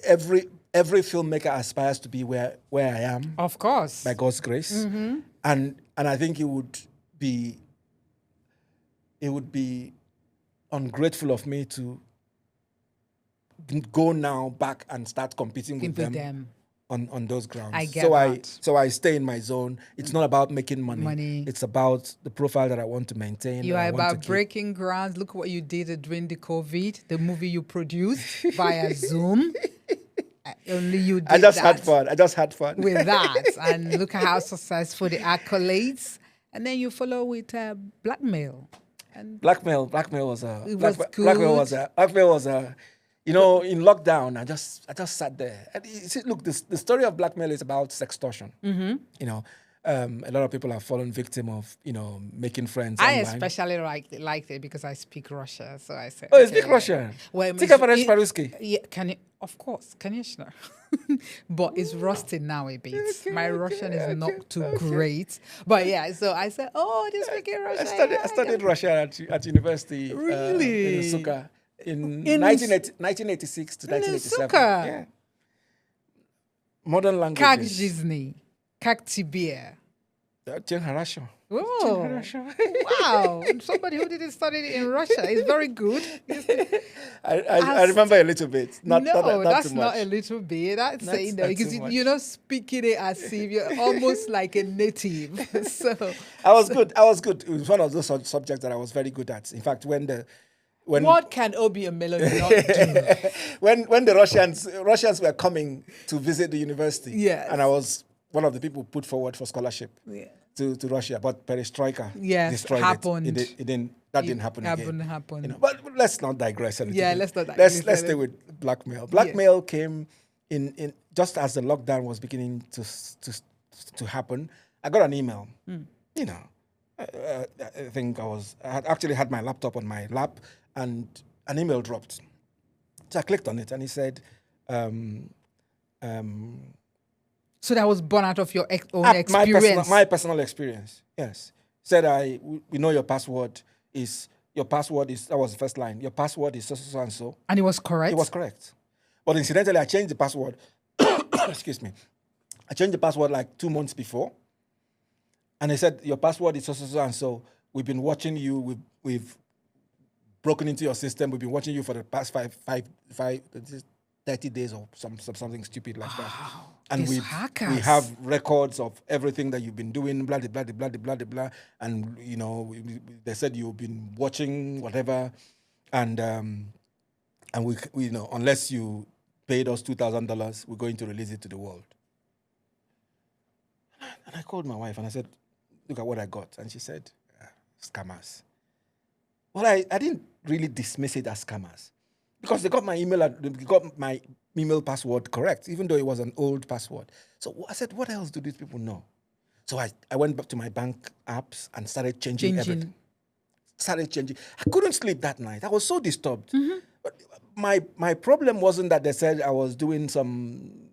every filmmaker aspires to be where I am. Of course. By God's grace. Mm-hmm. And I think it would be ungrateful of me to go now back and start competing with them. On those grounds. I get that. So I stay in my zone. It's not about making money. It's about the profile that I want to maintain. You are about breaking grounds. Look what you did during the COVID, the movie you produced via Zoom. Only you did I just had fun with that. And look at how successful the accolades. And then you follow with blackmail. And blackmail was in lockdown, I just sat there. And look, the story of blackmail is about sextortion. Mm-hmm. A lot of people have fallen victim of, making friends online. I especially liked it because I speak Russian, so I said. Oh, you speak Russian? Well, yeah, can you? Of course, конечно. But it's rusty now a bit. Okay, my Russian is not too great. But yeah, so I said, oh, they're speaking Russian. I studied Russian at university. Really? In Suka. In 1986 to 1987. Yeah. Modern languages. Как жизни? Как тебе? Очень хорошо. Oh, wow. Somebody who didn't study it in Russia is very good. I remember a little bit. Not that's too much. Not a little bit. That's saying that because you're not speaking it as if you're almost like a native. So I was good. It was one of those subjects that I was very good at. In fact, what can Obi Emelonye not do? when the Russians were coming to visit the university, yes. And I was one of the people put forward for scholarship to Russia, but perestroika destroyed happened. It didn't happen again. Happened. But let's not digress. Let's not digress. Let's stay with blackmail. Blackmail came in just as the lockdown was beginning to happen. I got an email. I think I had actually had my laptop on my lap, and an email dropped. So I clicked on it, and he said, so that was born out of your own experience? My personal experience, yes. Said, we know your password is, that was the first line, your password is so and so. And it was correct? It was correct. But incidentally, I changed the password. Excuse me. I changed the password like 2 months before. And they said, your password is so and so. We've been watching you. We've broken into your system. We've been watching you for the past 30 days or something stupid like that. And we have records of everything that you've been doing, blah, blah, blah, blah, blah, blah. And, they said you've been watching whatever. And we unless you paid us $2,000, we're going to release it to the world. And I called my wife and I said, look at what I got. And she said, scammers. Well, I didn't really dismiss it as scammers because they got my email password correct, even though it was an old password. So I said, what else do these people know? So I went back to my bank apps and started changing everything. I couldn't sleep that night. I was so disturbed. Mm-hmm. But my problem wasn't that they said I was doing some,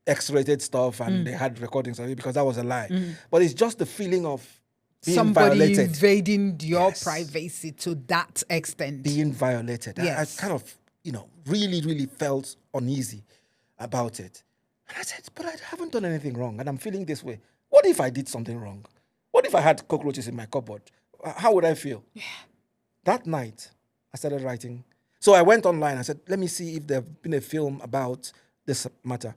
X-rated stuff and they had recordings of it, because that was a lie. But it's just the feeling of being somebody violated. Invading your privacy to that extent. Being violated. Yes. I kind of, really, really felt uneasy about it. And I said, but I haven't done anything wrong, and I'm feeling this way. What if I did something wrong? What if I had cockroaches in my cupboard? How would I feel? Yeah. That night, I started writing. So I went online. I said, let me see if there's been a film about this matter.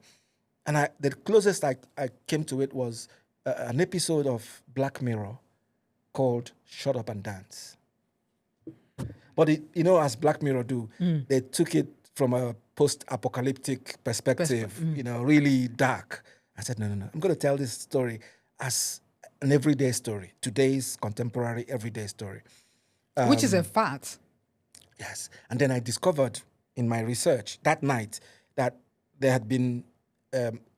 And the closest I came to it was an episode of Black Mirror called Shut Up and Dance. But, as Black Mirror do, they took it from a post-apocalyptic perspective, really dark. I said, no. I'm going to tell this story as an everyday story, today's contemporary everyday story. Which is a fact. Yes. And then I discovered in my research that night that there had been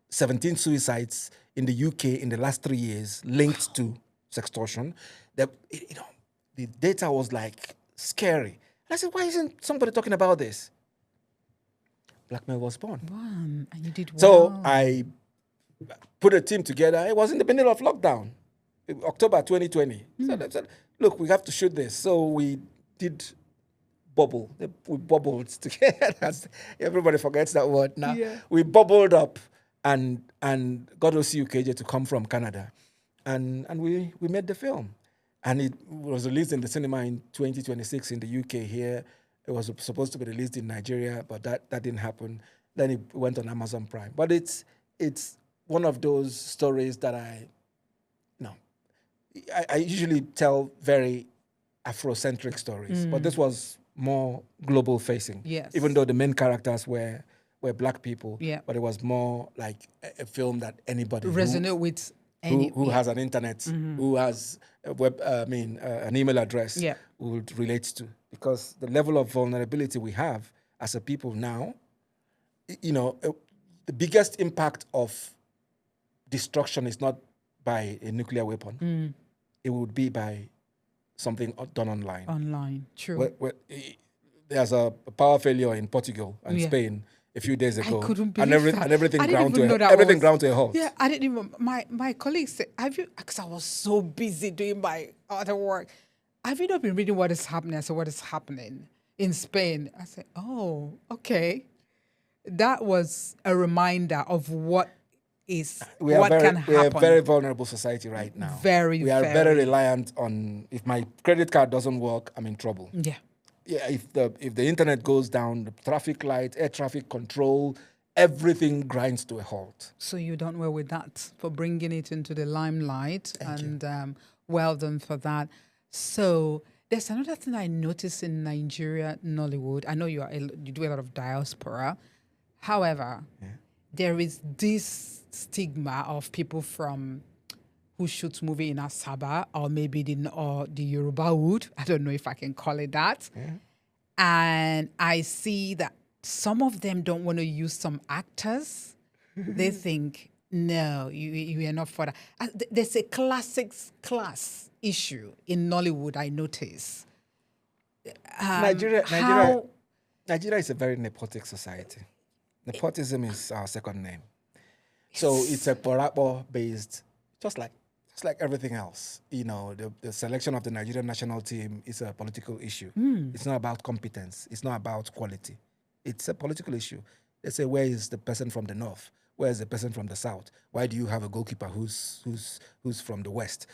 17 suicides in the UK in the last 3 years linked to sextortion. The data was like scary. And I said, why isn't somebody talking about this? Blackmail was born. Wow. And you did well. So I put a team together. It was in the middle of lockdown, October 2020. So I said, look, we have to shoot this. So we did bubble. We bubbled together. Everybody forgets that word now. Yeah. We bubbled up and got OCU KJ to come from Canada. And we made the film. And it was released in the cinema in 2026 in the UK here. It was supposed to be released in Nigeria, but that didn't happen. Then it went on Amazon Prime. But it's one of those stories that I usually tell very Afrocentric stories, but this was more global facing. Yes. Even though the main characters were Black people, but it was more like a film that anybody resonate with who has an internet, who has a an email address, would relate to, because the level of vulnerability we have as a people now, the biggest impact of destruction is not by a nuclear weapon. It would be by something done online. Online, true. There's a power failure in Portugal and Spain a few days ago. I couldn't believe that. And everything ground to a halt. Yeah, I didn't even. My colleagues said, because I was so busy doing my other work, have you not been reading what is happening? I said, what is happening in Spain? I said, oh, okay. That was a reminder of what can happen. We are a very vulnerable society right now. We are very reliant on, if my credit card doesn't work, I'm in trouble. Yeah. Yeah, if the internet goes down, the traffic lights, air traffic control, everything grinds to a halt. So you done well with that for bringing it into the limelight. Thank you. Well done for that. So there's another thing I noticed in Nigeria, Nollywood. I know you do a lot of diaspora. However, there is this stigma of people who shoots movie in Asaba, or maybe the Yoruba wood. I don't know if I can call it that. And I see that some of them don't want to use some actors. They think, no, you are not for that. There's a class issue in Nollywood, I notice. Nigeria is a very nepotic society. Nepotism is our second name. So it's a Porapo-based, just like everything else. The selection of the Nigerian national team is a political issue. It's not about competence. It's not about quality. It's a political issue. They say, where is the person from the north? Where is the person from the south? Why do you have a goalkeeper who's from the west?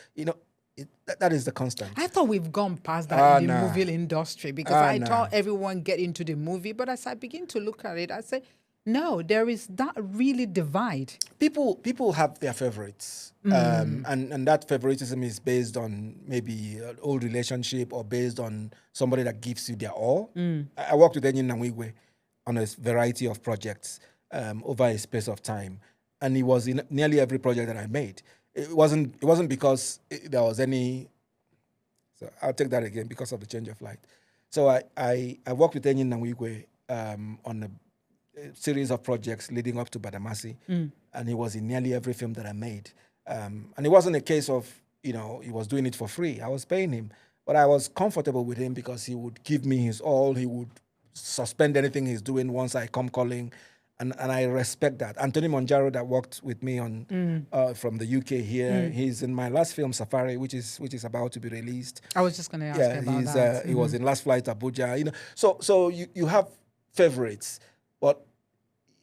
That is the constant. I thought we've gone past that in the movie industry, because I thought everyone get into the movie. But as I begin to look at it, I say, no, there is that really divide. People have their favorites, and that favoritism is based on maybe an old relationship or based on somebody that gives you their all. I worked with Enyi Namwigwe on a variety of projects over a space of time, and he was in nearly every project that I made. It wasn't because there was any. So I'll take that again, because of the change of light. So I worked with Enyi Namwigwe on a series of projects leading up to Badamasi, and he was in nearly every film that I made. And it wasn't a case of, he was doing it for free. I was paying him, but I was comfortable with him because he would give me his all. He would suspend anything he's doing once I come calling, and I respect that. Anthony Monjaro, that worked with me on from the UK here, he's in my last film, Safari, which is about to be released. I was just going to ask you about that. He was in Last Flight Abuja. So you have favorites, but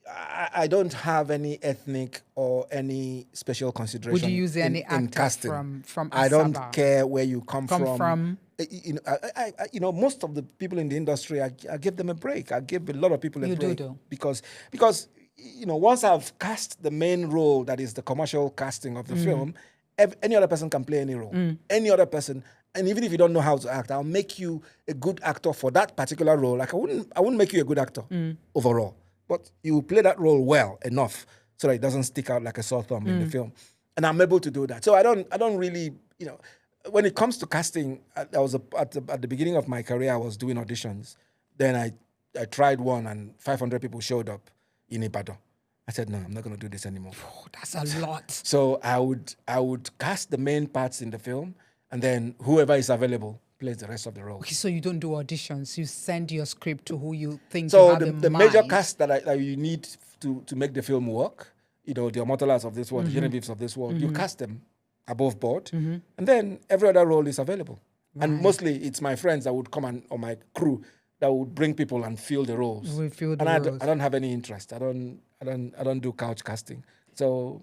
I don't have any ethnic or any special consideration. Would you use any in actor casting. from I don't Asaba? care where you come From? You know, most of the people in the industry, I give them a break. I give a lot of people a You break do. because you know, once I've cast the main role, that is the commercial casting of the film, any other person can play any role. Any other person. And even if you don't know how to act, I'll make you a good actor for that particular role. Like I wouldn't make you a good actor overall, but you play that role well enough so that it doesn't stick out like a sore thumb in the film. And I'm able to do that. So I don't really, you know, when it comes to casting, at the beginning of my career, I was doing auditions. Then I tried one, and 500 people showed up in Ibadan. I said, no, I'm not going to do this anymore. Oh, that's a lot. So I would cast the main parts in the film, and then whoever is available plays the rest of the role. Okay, so you don't do auditions. You send your script to who you think So you have in the mind. major cast that you need to make the film work, you know, the Omotolas of this world, the Genevieves of this world, you cast them above board, and then every other role is available. Right. And mostly it's my friends that would come or my crew that would bring people and fill the roles. We fill the and roles. I don't have any interest. I don't do couch casting. So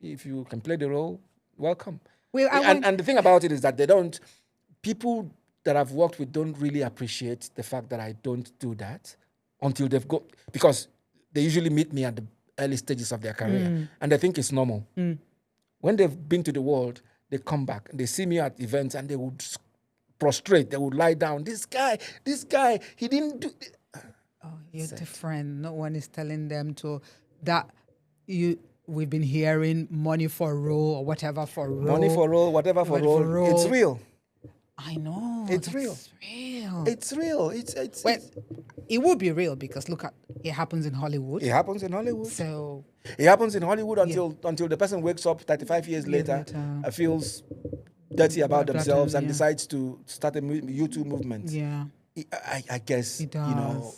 if you can play the role, welcome. Well, and the thing about it is that people that I've worked with don't really appreciate the fact that I don't do that until they've got, because they usually meet me at the early stages of their career and they think it's normal. When they've been to the world, they come back and they see me at events and they would prostrate, they would lie down. This guy, he didn't do. Oh, you're different. No one is telling them to that we've been hearing money for a role or whatever for a role. Money for role, whatever for role. It's real. I know. It's real. It's real. Well, it would be real because look at it happens in Hollywood. It happens in Hollywood. So it happens in Hollywood until the person wakes up 35 years later and feels dirty about themselves and decides to start a YouTube movement. Yeah. I guess, you know,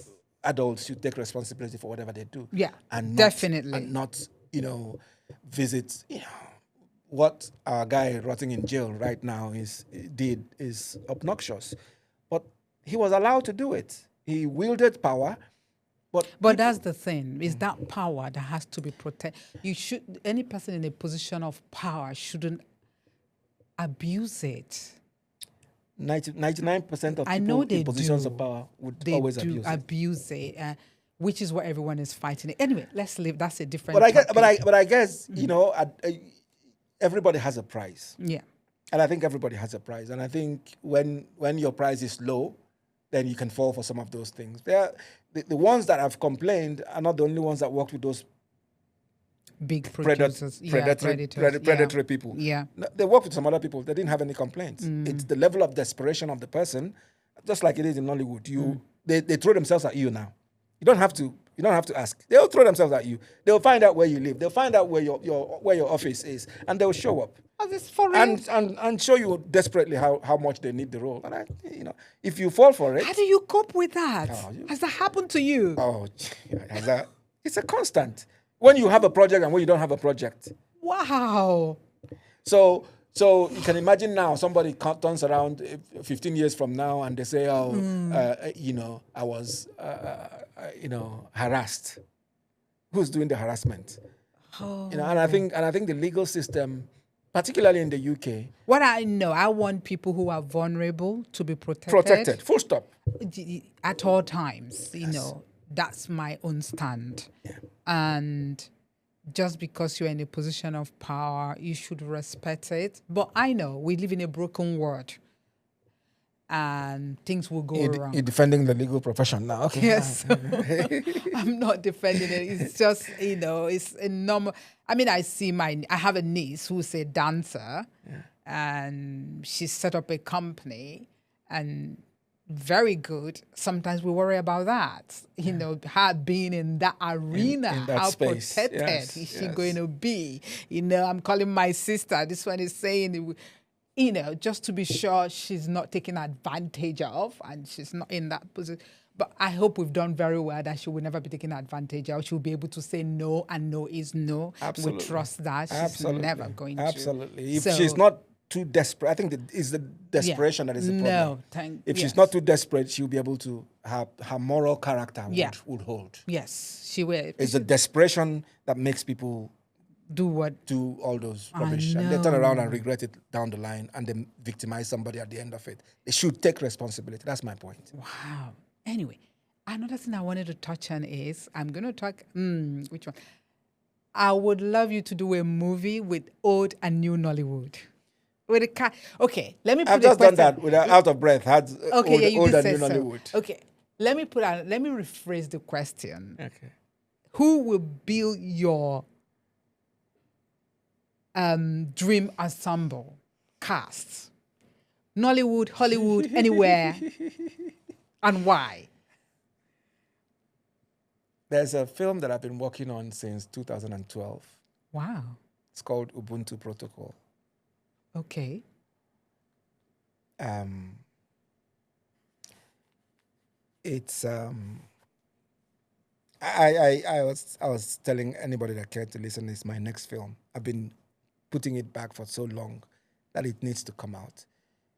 adults should take responsibility for whatever they do. Yeah, and definitely. Not, you know, visit, you know, what our guy rotting in jail right now is obnoxious. But he was allowed to do it. He wielded power. But that's the thing, is that power that has to be protected. Any person in a position of power shouldn't abuse it. 99% of people in positions of power would always abuse it. Which is what everyone is fighting. Anyway, let's leave. That's a different. But I guess you know, everybody has a price. Yeah. And I think everybody has a price. And I think when your price is low, then you can fall for some of those things. The ones that have complained are not the only ones that worked with those big producers, predatory people. Yeah. They worked with some other people. They didn't have any complaints. It's the level of desperation of the person, just like it is in Nollywood. They throw themselves at you now. You don't have to ask. They'll throw themselves at you. They'll find out where you live. They'll find out where your office is, and they'll show up. Oh, this for real? And show you desperately how much they need the role. And you know, if you fall for it, how do you cope with that? Has that happened to you? Oh, it's a constant. When you have a project and when you don't have a project. Wow. So you can imagine now somebody turns around 15 years from now and they say, you know, I was, you know, harassed. Who's doing the harassment? Oh. You know, and I think the legal system, particularly in the UK. What I know, I want people who are vulnerable to be protected. Protected, full stop. At all times, you know, that's my own stand. Yeah. And just because you're in a position of power, you should respect it. But I know we live in a broken world and things will go wrong. You're defending the legal profession now. Okay. Yes. I'm not defending it. It's just, you know, it's a normal. I mean, I have a niece who's a dancer and she set up a company and very good. Sometimes we worry about that. You know, her being in that arena, in that how space. protected is she going to be? You know, I'm calling my sister. This one is saying, you know, just to be sure she's not taken advantage of and she's not in that position. But I hope we've done very well that she will never be taken advantage of. She'll be able to say no, and no is no. Absolutely. We trust that. She's Absolutely. never going to. Absolutely. If she's not too desperate. I think it's the desperation that is the problem. No, if she's not too desperate, she'll be able to have her moral character would hold. Yes, she will. It's the desperation that makes people do all those rubbish, and they turn around and regret it down the line, and then victimize somebody at the end of it. They should take responsibility. That's my point. Wow. Anyway, another thing I wanted to touch on is I'm going to talk. Which one? I would love you to do a movie with old and new Nollywood. With a car. Okay, let me. I've just done that with out of breath. Had old and new Nollywood. Okay, let me rephrase the question. Okay. Who will build your dream ensemble cast? Nollywood, Hollywood, anywhere, and why? There's a film that I've been working on since 2012. Wow. It's called Ubuntu Protocol. Okay. It's I was telling anybody that cared to listen, it's my next film. I've been putting it back for so long that it needs to come out,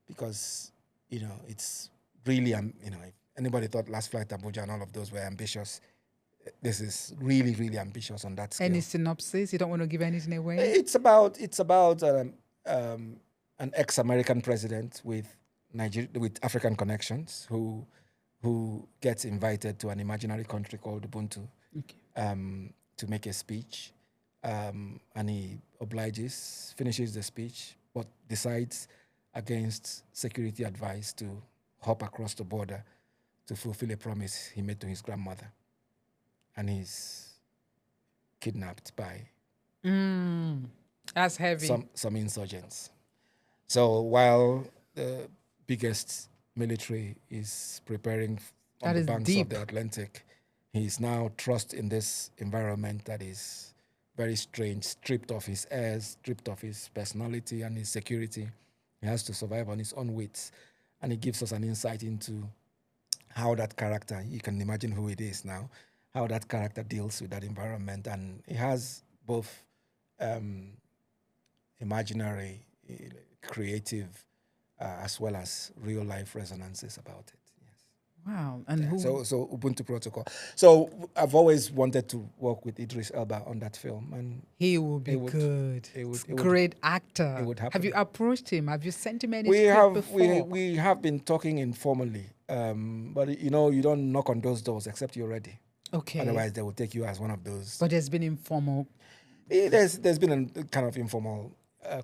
because it's really if anybody thought Last Flight Abuja and all of those were ambitious, this is really, really ambitious on that scale. Any synopsis? You don't want to give anything away? It's about an ex-American president with African connections who gets invited to an imaginary country called Ubuntu to make a speech, and he obliges, finishes the speech, but decides against security advice to hop across the border to fulfill a promise he made to his grandmother, and he's kidnapped by that's heavy. Some insurgents. So while the biggest military is preparing on the banks of the Atlantic, he's now thrust in this environment that is very strange, stripped of his airs, stripped of his personality and his security. He has to survive on his own wits. And it gives us an insight into how that character, you can imagine who it is now, how that character deals with that environment. And it has both imaginary, creative, as well as real life resonances about it. Yes. Wow. And so Ubuntu Protocol. So I've always wanted to work with Idris Elba on that film, and he will be good. Great actor. It would happen. Have you approached him? Have you sent him any script before? We have been talking informally, but you don't knock on those doors except you're ready. Okay. Otherwise, they will take you as one of those. But there's been informal. There's been a kind of informal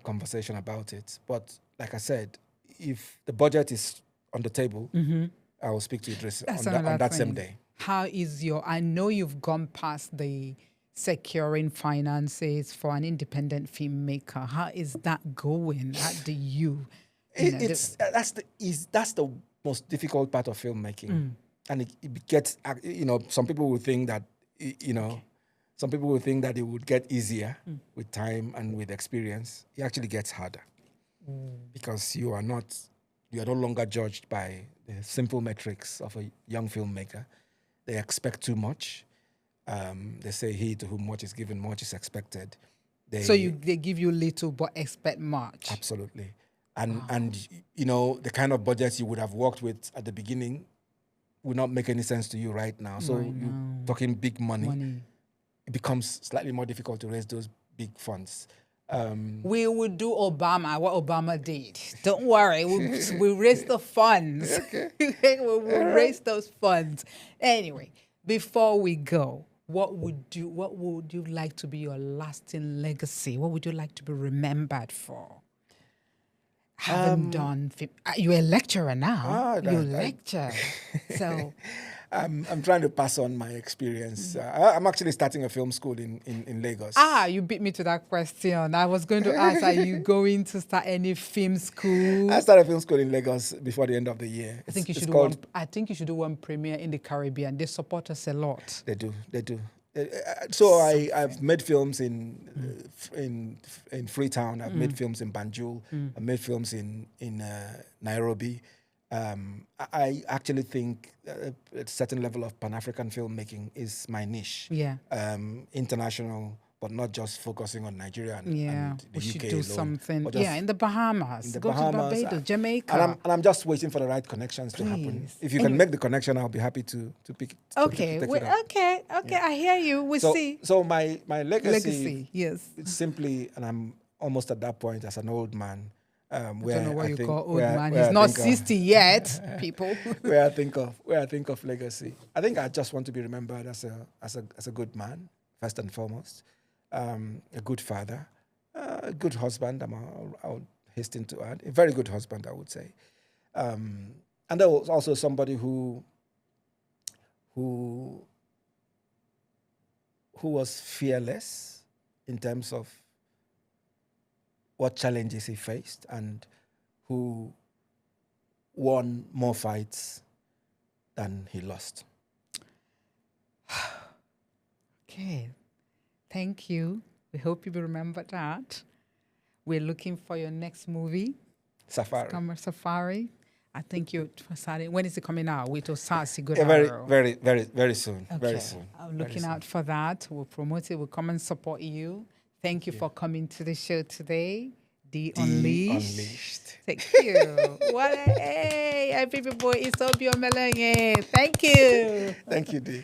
conversation about it, but like I said, if the budget is on the table, I will speak to Idris on that same day. How is I know you've gone past the securing finances for an independent filmmaker. How is that going? How do you? That's the most difficult part of filmmaking, and it gets. Some people will think that some people will think that it would get easier with time and with experience. It actually gets harder because you are no longer judged by the simple metrics of a young filmmaker. They expect too much. They say he to whom much is given, much is expected. They give you little but expect much. Absolutely. And the kind of budgets you would have worked with at the beginning would not make any sense to you right now. So you're talking big money. It becomes slightly more difficult to raise those big funds. We would do what Obama did. Don't worry, we'll raise the funds. Okay. we'll raise those funds. Anyway, before we go, what would you like to be your lasting legacy? What would you like to be remembered for? Haven't done. You're a lecturer now. You lecture, so. I'm trying to pass on my experience. I'm actually starting a film school in Lagos. You beat me to that question. I was going to ask, are you going to start any film school? I start a film school in Lagos before the end of the year. I think you should do one premiere in the Caribbean. They support us a lot. They do. So I've made films in Freetown. I've made films in Banjul. I've made films in Nairobi. I actually think a certain level of Pan-African filmmaking is my niche. Yeah. International but not just focusing on Nigeria and, Yeah, and the we should UK do alone, something. but just Yeah, in the Bahamas. in the Go Bahamas, to Barbados, Jamaica. and I'm just waiting for the right connections to happen. Please. If you Anyway. can make the connection, I'll be happy to pick it. Okay, to take it up. okay. I hear you. We see. So my Legacy, yes. it's simply, and I'm almost at that point as an old man. I don't know what you think- call old where- man. where He's I not think of- 60 yet, people. where I think of legacy. I think I just want to be remembered as a good man, first and foremost, a good father, a good husband. I'll hasten to add, a very good husband, I would say, and there was also somebody who was fearless in terms of what challenges he faced, and who won more fights than he lost. Okay. Thank you. We hope you will remember that. We're looking for your next movie. Safari. Safari. I think you're starting. When is it coming out? With Osasi Good. Very soon. Okay. Very soon. I'm looking out for that. We'll promote it. We'll come and support you. Thank you for coming to the show today. The Unleashed. Thank you. What a hey, happy boy. It's Obi Emelonye. Thank you. Thank you, Dee.